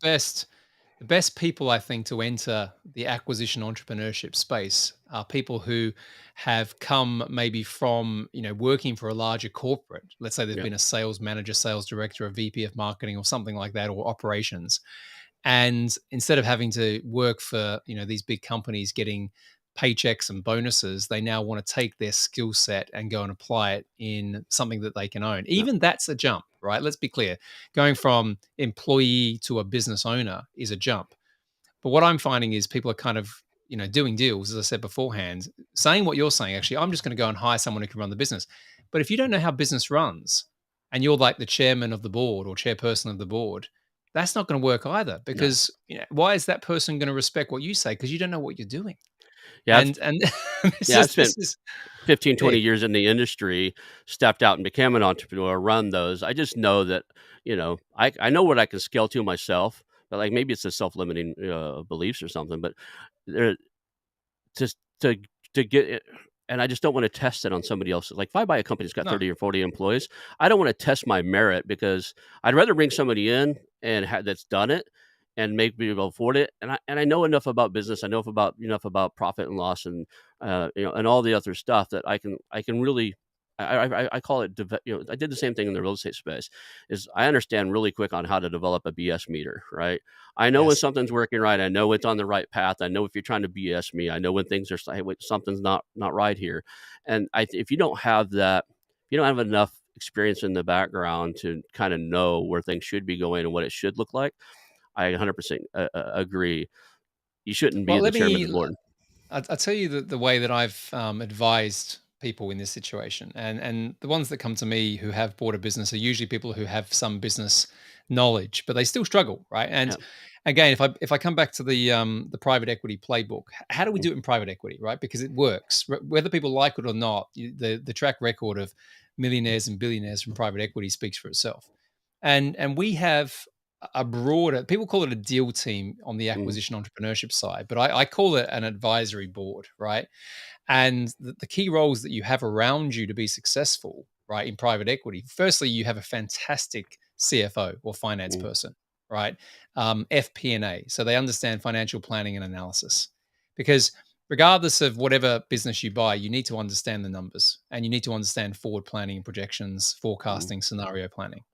best people I think to enter the acquisition entrepreneurship space are people who have come maybe from, working for a larger corporate. Let's say they've yeah, been a sales manager, sales director, a VP of marketing or something like that, or operations. And instead of having to work for, these big companies getting paychecks and bonuses, they now want to take their skill set and go and apply it in something that they can own. yeah, Even that's a jump, right? Let's be clear. Going from employee to a business owner is a jump. But what I'm finding is people are kind of, doing deals, as I said beforehand, saying what you're saying, actually, I'm just going to go and hire someone who can run the business. But if you don't know how business runs and you're like the chairman of the board or chairperson of the board, that's not going to work either no. because why is that person going to respect what you say? Because you don't know what you're doing. Yeah, And yeah, I've spent this is 15, yeah, 20 years in the industry, stepped out and became an entrepreneur, run those. I just know that, I know what I can scale to myself, but like maybe it's the self-limiting beliefs or something, but there just to get it, and I just don't want to test it on somebody else. Like if I buy a company that's got no. 30 or 40 employees, I don't want to test my merit because I'd rather bring somebody in and that's done it and make me able to afford it. And I know enough about business. I know enough about profit and loss and and all the other stuff that I can really I call it I did the same thing in the real estate space is I understand really quick on how to develop a BS meter, right? I know when Yes. something's working right. I know it's on the right path. I know if you're trying to BS me. I know when things are hey, wait, something's not right here. And if you don't have that, if you don't have enough experience in the background to kind of know where things should be going and what it should look like, I 100% agree. You shouldn't Well, be the let chairman of me the board. I'll tell you the way that I've advised people in this situation, and the ones that come to me who have bought a business are usually people who have some business knowledge, but they still struggle, right? And Yeah. again, if I come back to the private equity playbook, how do we do it in private equity, right? Because it works, whether people like it or not. The track record of millionaires and billionaires from private equity speaks for itself, and we have a broader, people call it a deal team on the Mhm. acquisition entrepreneurship side, but I call it an advisory board, right? And the key roles that you have around you to be successful, right, in private equity. Firstly, you have a fantastic CFO or finance Mhm. person, right? FP&A, so they understand financial planning and analysis. Because regardless of whatever business you buy, you need to understand the numbers and you need to understand forward planning and projections, Mhm. forecasting, scenario planning.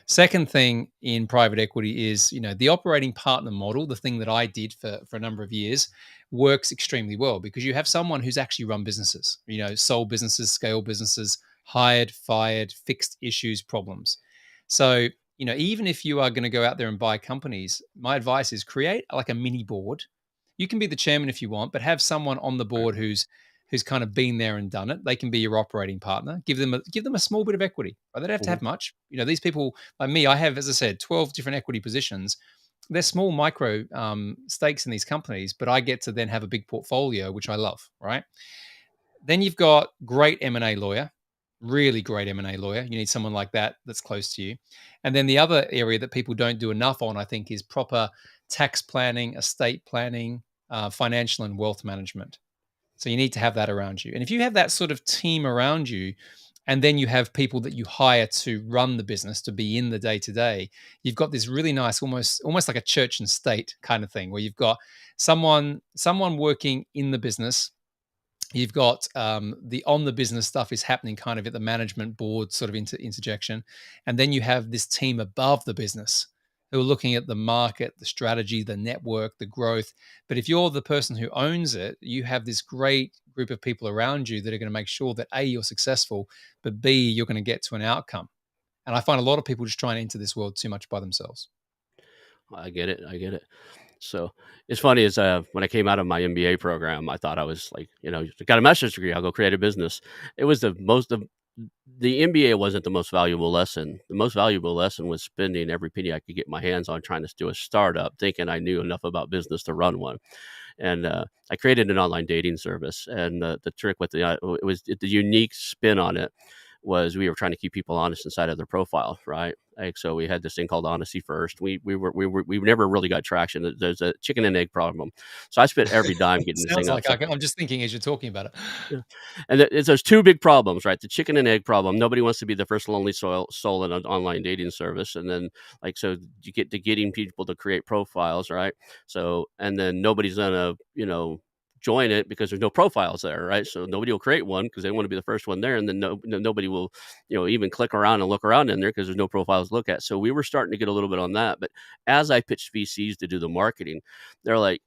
Second thing in private equity is, the operating partner model, the thing that I did for a number of years, works extremely well because you have someone who's actually run businesses, sold businesses, scale businesses, hired, fired, fixed issues, problems. So, even if you are going to go out there and buy companies, my advice is create like a mini board. You can be the chairman if you want, but have someone on the Right. board who's kind of been there and done it. They can be your operating partner. Give them a small bit of equity. Right? They don't have to Mhm. have much. These people like me, I have, as I said, 12 different equity positions. They're small micro stakes in these companies, but I get to then have a big portfolio, which I love. Right. Then you've got great M&A lawyer, really great M&A lawyer. You need someone like that that's close to you. And then the other area that people don't do enough on, I think, is proper tax planning, estate planning, financial and wealth management. So you need to have that around you. And if you have that sort of team around you, and then you have people that you hire to run the business, to be in the day to day, you've got this really nice, almost like a church and state kind of thing, where you've got someone working in the business. You've got the on the business stuff is happening kind of at the management board sort of interjection. And then you have this team above the business who are looking at the market, the strategy, the network, the growth. But if you're the person who owns it, you have this great group of people around you that are going to make sure that A, you're successful, but B, you're going to get to an outcome. And I find a lot of people just trying to enter this world too much by themselves. I get it. I get it. So it's funny is when I came out of my MBA program, I thought I was like, got a master's degree. I'll go create a business. It was the MBA wasn't the most valuable lesson. The most valuable lesson was spending every penny I could get my hands on trying to do a startup, thinking I knew enough about business to run one. And I created an online dating service. And the trick with it was the unique spin on it was we were trying to keep people honest inside of their profile, right? Like, so we had this thing called honesty first. We never really got traction. There's a chicken and egg problem. So I spent every dime getting this thing Sounds up. like I'm just thinking as you're talking about it. Yeah. And there's two big problems, right? The chicken and egg problem. Nobody wants to be the first lonely soul in an online dating service. And then, like, so you get to getting people to create profiles, right? So, and then nobody's gonna, join it because there's no profiles there, right? So nobody will create one because they want to be the first one there. And then nobody will, even click around and look around in there because there's no profiles to look at. So we were starting to get a little bit on that. But as I pitched VCs to do the marketing, they're like,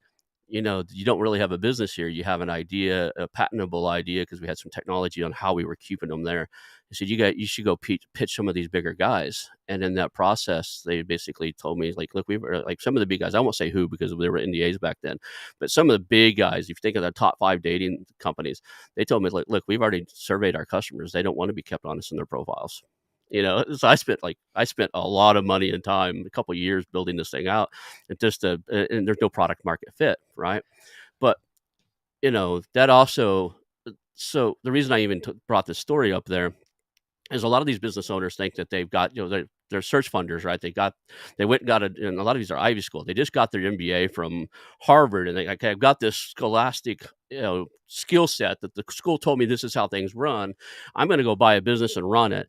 you don't really have a business here. You have an idea, a patentable idea, because we had some technology on how we were keeping them there. He said, you should go pitch some of these bigger guys. And in that process, they basically told me, like, look, we were like some of the big guys. I won't say who because they were NDAs back then, but some of the big guys, if you think of the top 5 dating companies, they told me, like, look, we've already surveyed our customers. They don't want to be kept honest in their profiles. So I spent a lot of money and time, a couple of years building this thing out, and and there's no product market fit, right? But that also, so the reason I even brought this story up there is a lot of these business owners think that they've got, they're search funders, right? They went and got it, and a lot of these are Ivy School. They just got their MBA from Harvard, and they, okay, I've got this scholastic, skill set that the school told me this is how things run. I'm going to go buy a business and run it.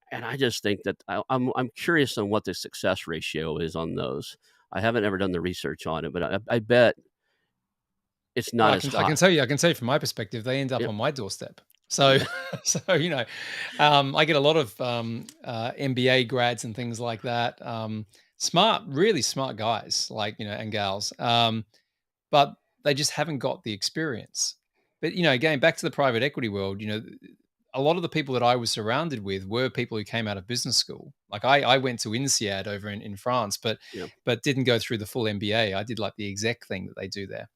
And I just think that I'm curious on what the success ratio is on those. I haven't ever done the research on it, but I bet it's Well, not as I high. can tell you from my perspective, they end up Yep. on my doorstep. So, so I get a lot of MBA grads and things like that. Smart, really smart guys, like and gals. But they just haven't got the experience. But again, back to the private equity world, a lot of the people that I was surrounded with were people who came out of business school. Like I went to INSEAD over in France, Yep. but didn't go through the full MBA. I did like the exec thing that they do there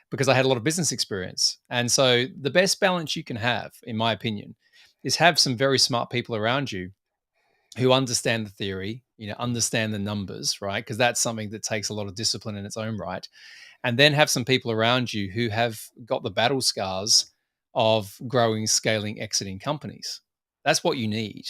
because I had a lot of business experience. And so the best balance you can have, in my opinion, is have some very smart people around you who understand the theory, understand the numbers, right? Because that's something that takes a lot of discipline in its own right. And then have some people around you who have got the battle scars of growing, scaling, exiting companies. That's what you need.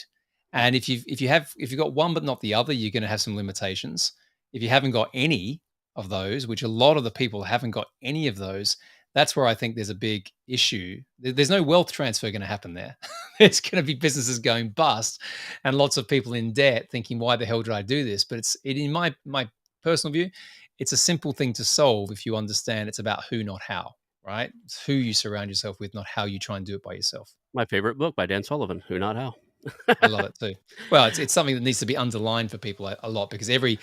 And if you've got one but not the other, you're going to have some limitations. If you haven't got any of those, which a lot of the people haven't got any of those, that's where I think there's a big issue. There's no wealth transfer going to happen there. There's going to be businesses going bust and lots of people in debt thinking, why the hell did I do this? But in my personal view, it's a simple thing to solve if you understand it's about who, not how, right? It's who you surround yourself with, not how you try and do it by yourself. My favorite book by Dan Sullivan, Who Not How. I love it too. Well, it's something that needs to be underlined for people a lot because every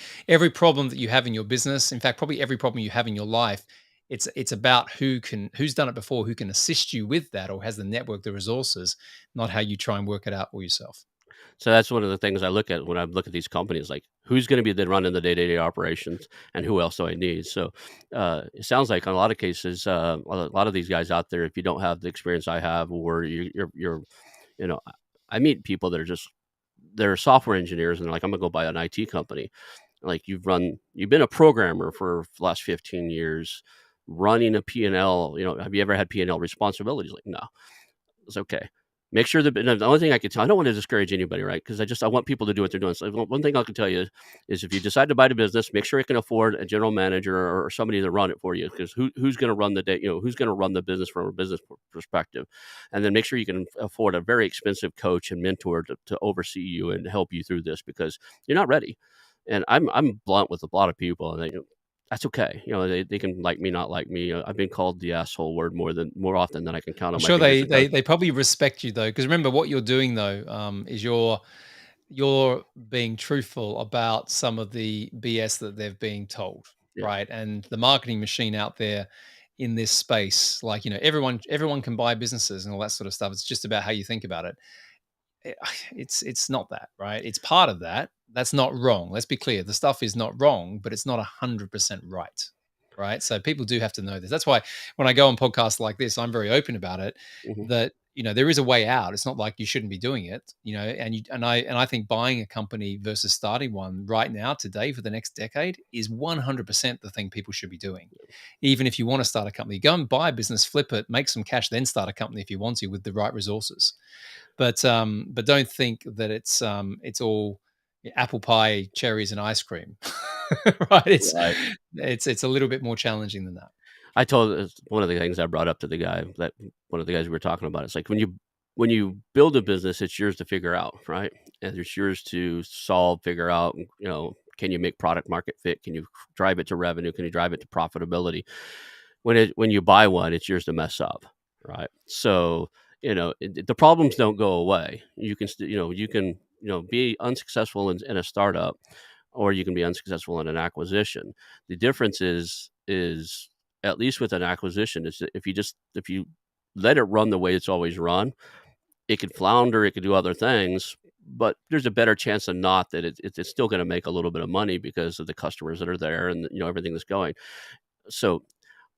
problem that you have in your business, in fact, probably every problem you have in your life, it's about who's done it before, who can assist you with that, or has the network, the resources, not how you try and work it out for yourself. So that's one of the things I look at when I look at these companies, like who's going to be the running the day-to-day operations and who else do I need? So it sounds like in a lot of cases, a lot of these guys out there, if you don't have the experience I have, or you're you know, I meet people that they're software engineers and they're like, I'm gonna go buy an IT company. Like you've been a programmer for the last 15 years, running a P&L, have you ever had P&L responsibilities? Like, no. It's okay. Make sure that the only thing I can tell, I don't want to discourage anybody, right? Because I want people to do what they're doing. So one thing I can tell you is if you decide to buy the business, make sure it can afford a general manager or somebody to run it for you. Because who's going to run the day, who's going to run the business from a business perspective, and then make sure you can afford a very expensive coach and mentor to oversee you and help you through this because you're not ready. And I'm blunt with a lot of people, and that's okay. They can like me, not like me. I've been called the asshole word more often than I can count I'm on my sure fingers they of toes. they probably respect you though, because remember what you're doing though is you're being truthful about some of the BS that they've been told, Yeah. right? And the marketing machine out there in this space, like everyone can buy businesses and all that sort of stuff. It's just about how you think about it. Eh, it's not that, right? It's part of that. That's not wrong. Let's be clear. The stuff is not wrong, but it's not 100% right. Right. So people do have to know this. That's why when I go on podcasts like this, I'm very open about it. Mhm. That there is a way out. It's not like you shouldn't be doing it, and I think buying a company versus starting one right now, today, for the next decade is 100% the thing people should be doing. Even if you want to start a company, go and buy a business, flip it, make some cash, then start a company if you want to with the right resources. But don't think that it's all apple pie, cherries, and ice cream. Right? Right. It's a little bit more challenging than that. I told one of the things I brought up to the guy, that one of the guys we were talking about. It's like when you build a business, it's yours to figure out, right? And it's yours to solve, figure out. Can you make product market fit? Can you drive it to revenue? Can you drive it to profitability? When you buy one, it's yours to mess up, right? So the problems don't go away. You can be unsuccessful in a startup, or you can be unsuccessful in an acquisition. The difference is at least with an acquisition, is that if you let it run the way it's always run, it could flounder, it could do other things, but there's a better chance than not that it's still going to make a little bit of money because of the customers that are there, and everything that's going. So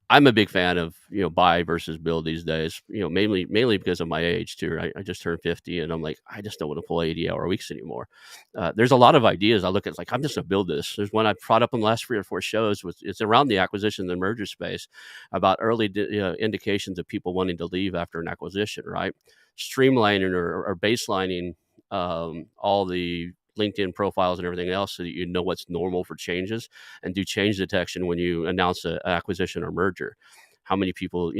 I'm a big fan of buy versus build these days. Mainly because of my age too. I just turned 50, and I'm like, I just don't want to pull 80-hour weeks anymore. There's a lot of ideas I look at. It's like, I'm just gonna build this. There's one I've brought up in the last 3 or 4 shows. It's around the acquisition and merger space, about early indications of people wanting to leave after an acquisition. Right, streamlining or baselining all the LinkedIn profiles and everything else, so that you know what's normal for changes, and do change detection when you announce an acquisition or merger. How many people,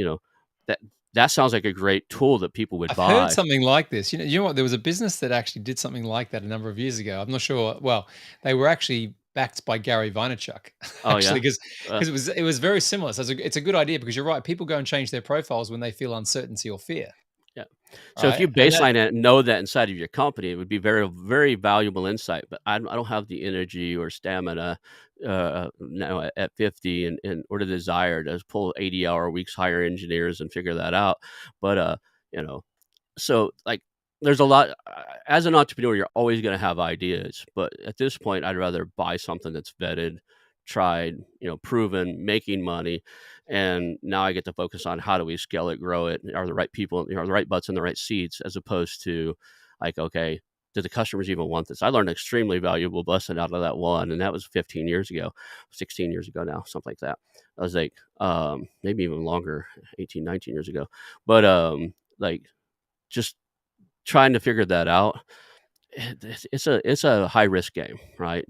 that that sounds like a great tool that people would I've heard buy. something like this. You know what? There was a business that actually did something like that a number of years ago. I'm not sure. Well, they were actually backed by Gary Vaynerchuk, Oh actually, yeah, because uh, it was very similar. So it's a good idea, because you're right. People go and change their profiles when they feel uncertainty or fear, yeah. So if right? you And that baseline it and know that inside of your company, it would be very, very valuable insight. But I don't have the energy or stamina now at 50, or the desire to pull 80-hour weeks, hire engineers, and figure that out. But you know, so like there's a lot. As an entrepreneur, you're always going to have ideas, but at this point I'd rather buy something that's vetted, tried, proven, making money, and now I get to focus on how do we scale it, grow it, are the right people, the right butts in the right seats, as opposed to like, okay, do the customers even want this? I learned an extremely valuable lesson out of that one, and that was 15 years ago, 16 years ago now, something like that. I was like, maybe even longer, 18, 19 years ago. But like, just trying to figure that out, it's a high risk game, right?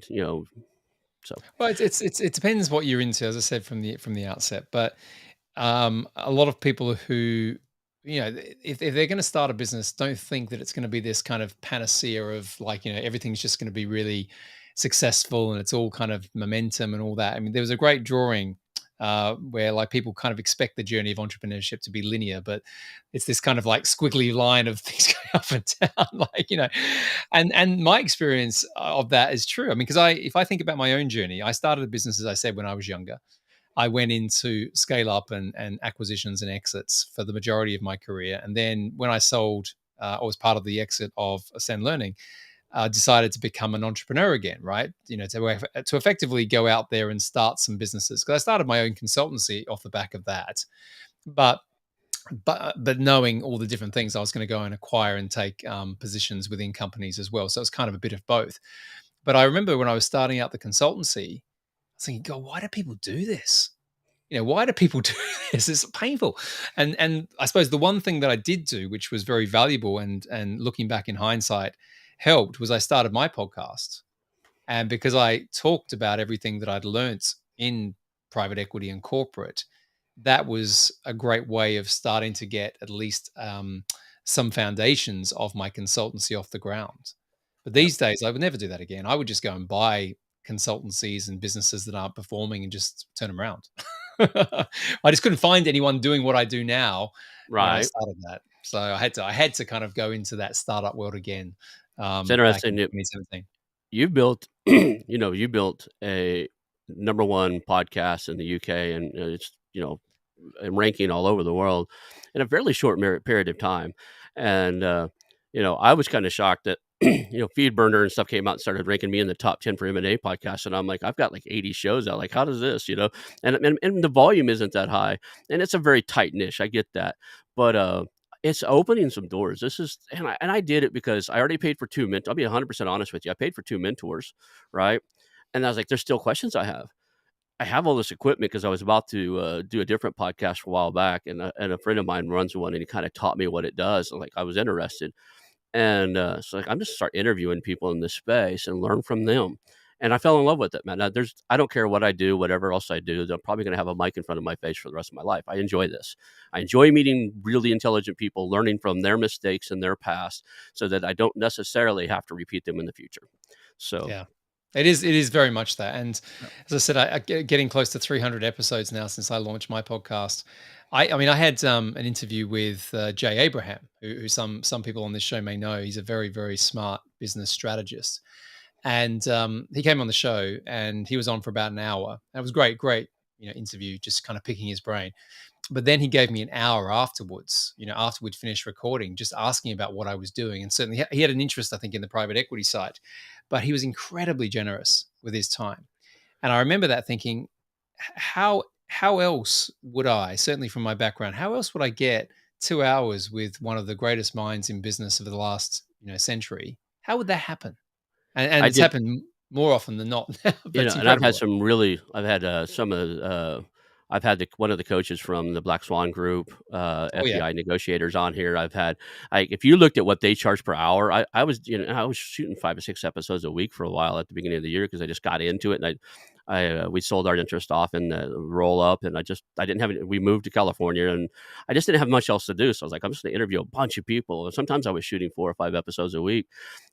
So Well, it depends what you're into, as I said from the outset. But a lot of people who, if they're going to start a business, don't think that it's going to be this kind of panacea of, like, everything's just going to be really successful and it's all kind of momentum and all that. I mean, there was a great drawing where, like, people kind of expect the journey of entrepreneurship to be linear, but it's this kind of like squiggly line of things going up and down, like, and my experience of that is true. I mean, because if I think about my own journey, I started a business, as I said, when I was younger. I went into scale up and acquisitions and exits for the majority of my career. And then when I sold, or was part of the exit of Ascend Learning, decided to become an entrepreneur again, right? To effectively go out there and start some businesses. Because I started my own consultancy off the back of that. But but knowing all the different things I was going to go and acquire and take positions within companies as well. So it's kind of a bit of both. But I remember when I was starting out the consultancy, I was thinking, God, why do people do this? Why do people do this? It's painful. And I suppose the one thing that I did do, which was very valuable, and looking back in hindsight helped, was I started my podcast. And because I talked about everything that I'd learnt in private equity and corporate, that was a great way of starting to get at least some foundations of my consultancy off the ground. But yeah, these days, I would never do that again. I would just go and buy consultancies and businesses that aren't performing and just turn them around. I just couldn't find anyone doing what I do now when I right. started that. So I had to kind of go into that startup world again, It's back interesting in that 2017. you built, you built a number one podcast in the UK, and it's and ranking all over the world in a fairly short period of time. And I was kind of shocked that Feed Burner and stuff came out and started ranking me in the top 10 for M&A podcasts, and I'm like, I've got like 80 shows out. Like, how does this, and the volume isn't that high, and it's a very tight niche. I get that, but it's opening some doors. This is and I did it because I already paid for 2 I'll be 100% honest with you. I paid for 2 mentors, right? And I was like, "There's still questions I have." I have all this equipment because I was about to, do a different podcast a while back, and a friend of mine runs one, and he kinda taught me what it does, and, like, I was interested. And, so, like, I'm just start interviewing people in this space and learn from them. And I fell in love with it, man. Now I don't care what I do, whatever else I do, I'm probably gonna have a mic in front of my face for the rest of my life. I enjoy this. I enjoy meeting really intelligent people, learning from their mistakes and their past so that I don't necessarily have to repeat them in the future. So, Yeah. It is very much that, and as I said, getting close to 300 episodes now since I launched my podcast. I mean, I had an interview with Jay Abraham, who some people on this show may know. He's a very, very smart business strategist, and he came on the show, and he was on for about an hour. And it was great, interview, just kind of picking his brain. But then he gave me an hour afterwards, after we'd finished recording, just asking about what I was doing. And certainly he had an interest, I think, in the private equity side, but he was incredibly generous with his time. And I remember that thinking, how else would I, certainly from my background, how else would I get 2 hours with one of the greatest minds in business of the last, century? How would that happen? And I it's did happened more often than not, but it's and I've had incredible. some really I've had, some of I've had one of the coaches from the Black Swan Group, Oh yeah. FBI negotiators on here. I've had if you looked at what they charge per hour, I was, I was shooting 5 or 6 episodes a week for a while at the beginning of the year because I just got into it, and we sold our interest off in the roll up, and I didn't have any we moved to California, and I just didn't have much else to do, so I was like, "I'm just gonna interview a bunch of people," and sometimes I was shooting 4 or 5 episodes a week.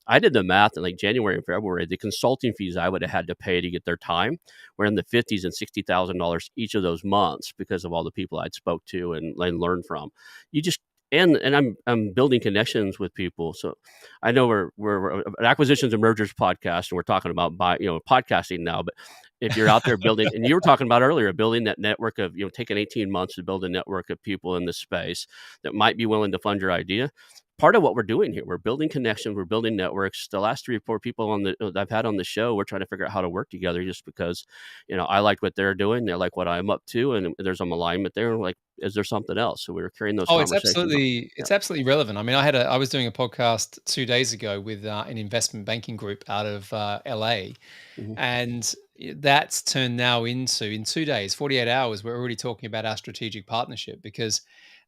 I did the math in, like, January and February, the consulting fees I would have had to pay to get their time were in the 50s and $60,000 each of those months because of all the people I'd spoke to and learned from. You just and I'm building connections with people, so I know we're an acquisitions and mergers podcast, and we're talking about podcasting now, but if you're out there building and you were talking about earlier, building that network of, taking 18 months to build a network of people in this space that might be willing to fund your idea. Part of what we're doing here, we're building connections, we're building networks. The last 3 or 4 people that I've had on the show, we're trying to figure out how to work together just because, I like what they're doing, they like what I'm up to, and there's some alignment there. Like, is there something else? So we were carrying those Oh, it's conversations on. absolutely Yeah. it's absolutely relevant. I mean, I was doing a podcast 2 days ago with an investment banking group out of LA, Mhm. and that's turned now into, in 2 days, 48 hours, we're already talking about our strategic partnership, because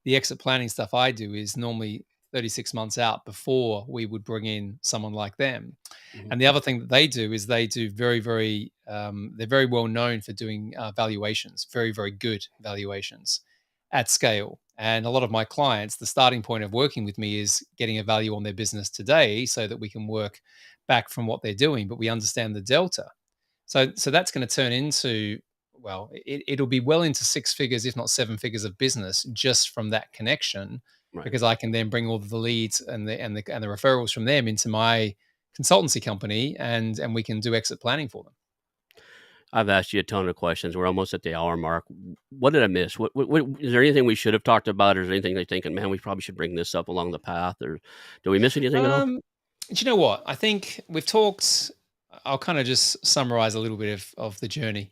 the exit planning stuff I do is normally 36 months out before we would bring in someone like them. Mhm. And the other thing that they do is they do they're very well known for doing valuations, very, very good valuations at scale. And a lot of my clients, the starting point of working with me is getting a value on their business today so that we can work back from what they're doing, but we understand the delta. So that's going to turn into, well, it'll be well into 6 figures, if not 7 figures of business just from that connection, Right. because I can then bring all of the leads and the referrals from them into my consultancy company, and we can do exit planning for them. I've asked you a ton of questions. We're almost at the hour mark. What did I miss? What is there anything we should have talked about? Or is there anything you're thinking, man, we probably should bring this up along the path? Or do we miss anything at all? Um, do you know what? I think we've talked. I'll kind of just summarize a little bit of the journey.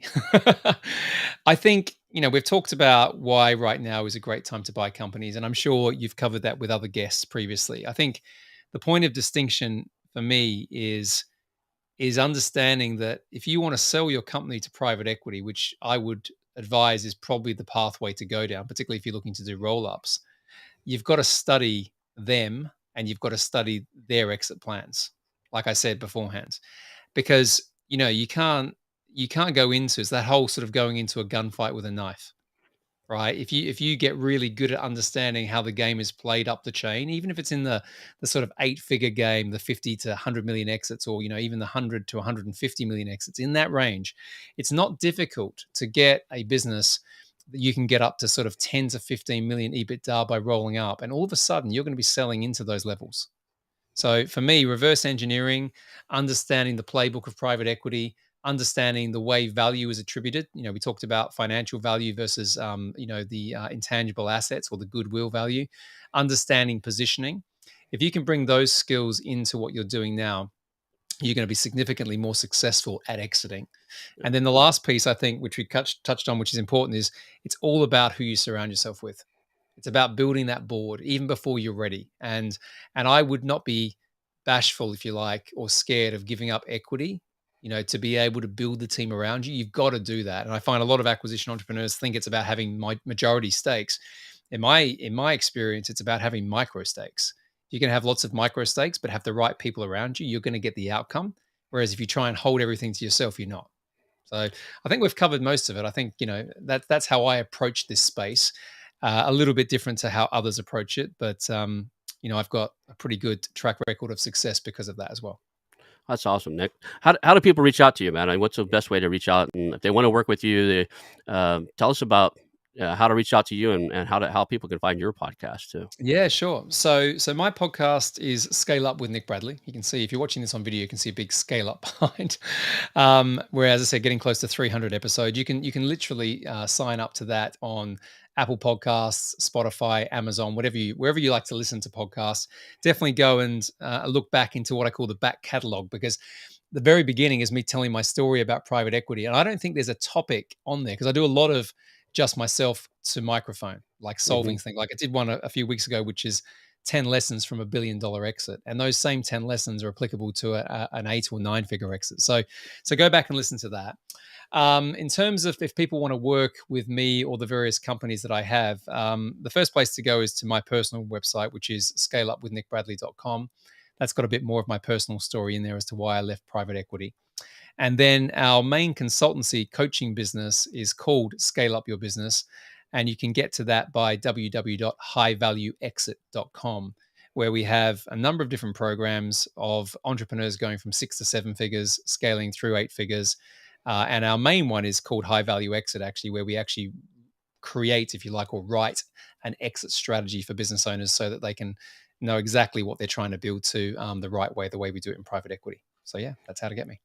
I think, we've talked about why right now is a great time to buy companies, and I'm sure you've covered that with other guests previously. I think the point of distinction for me is understanding that if you want to sell your company to private equity, which I would advise is probably the pathway to go down, particularly if you're looking to do roll ups, you've got to study them and you've got to study their exit plans, like I said beforehand, because you can't go into, it's that whole sort of going into a gunfight with a knife, right? If you get really good at understanding how the game is played up the chain, even if it's in the sort of 8 figure game, the 50 to 100 million exits, or even the 100 to 150 million exits, in that range, it's not difficult to get a business that you can get up to sort of 10 to 15 million EBITDA by rolling up, and all of a sudden you're going to be selling into those levels. So for me, reverse engineering, understanding the playbook of private equity, understanding the way value is attributed. We talked about financial value versus, the intangible assets or the goodwill value, understanding positioning. If you can bring those skills into what you're doing now, you're going to be significantly more successful at exiting. Yeah. And then the last piece, I think, which we touched on, which is important, is it's all about who you surround yourself with. It's about building that board even before you're ready. And I would not be bashful, if you like, or scared of giving up equity, to be able to build the team around you. You've got to do that. And I find a lot of acquisition entrepreneurs think it's about having majority stakes. In my experience, it's about having micro stakes. You can have lots of micro stakes, but have the right people around you, you're going to get the outcome. Whereas if you try and hold everything to yourself, you're not. So I think we've covered most of it. I think that's how I approach this space. A little bit different to how others approach it, but I've got a pretty good track record of success because of that as well. That's awesome, Nick. How do people reach out to you, man? And what's the best way to reach out? And if they want to work with you, tell us about how to reach out to you and how people can find your podcast too. Yeah, sure. So my podcast is Scale Up with Nick Bradley. You can see, if you're watching this on video, you can see a big scale up behind. Whereas I said, getting close to 300 episodes. You can literally sign up to that on Apple Podcasts, Spotify, Amazon, wherever you like to listen to podcasts. Definitely go and look back into what I call the back catalog, because the very beginning is me telling my story about private equity, and I don't think there's a topic on there, because I do a lot of just myself to microphone, like Hmm. solving things. Like I did one a few weeks ago, which is 10 lessons from $1 billion exit. And those same 10 lessons are applicable to an 8 or 9 figure exit. So go back and listen to that. In terms of if people want to work with me or the various companies that I have, the first place to go is to my personal website, which is scaleupwithnickbradley.com. That's got a bit more of my personal story in there as to why I left private equity. And then our main consultancy coaching business is called Scale Up Your Business. And you can get to that by www.highvalueexit.com, where we have a number of different programs of entrepreneurs going from 6 to 7 figures, scaling through 8 figures. And our main one is called High Value Exit, actually, where we actually create, if you like, or write an exit strategy for business owners so that they can know exactly what they're trying to build to, the right way, the way we do it in private equity. So, yeah, that's how to get me.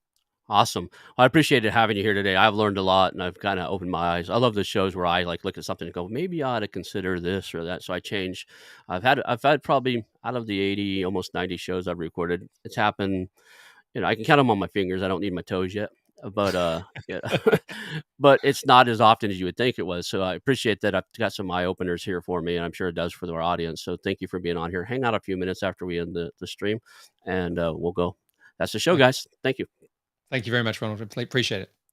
Awesome. Well, I appreciated having you here today. I've learned a lot and I've kind of opened my eyes. I love the shows where I like look at something and go, maybe I ought to consider this or that. So I change. I've had probably out of the 80, almost 90 shows I've recorded, it's happened. I can count them on my fingers. I don't need my toes yet. But yeah, but it's not as often as you would think it was. So I appreciate that. I've got some eye openers here for me, and I'm sure it does for our audience. So thank you for being on here. Hang out a few minutes after we end the stream, and we'll go. That's the show, Okay. guys. Thank you. Thank you very much, Ronald. Appreciate it.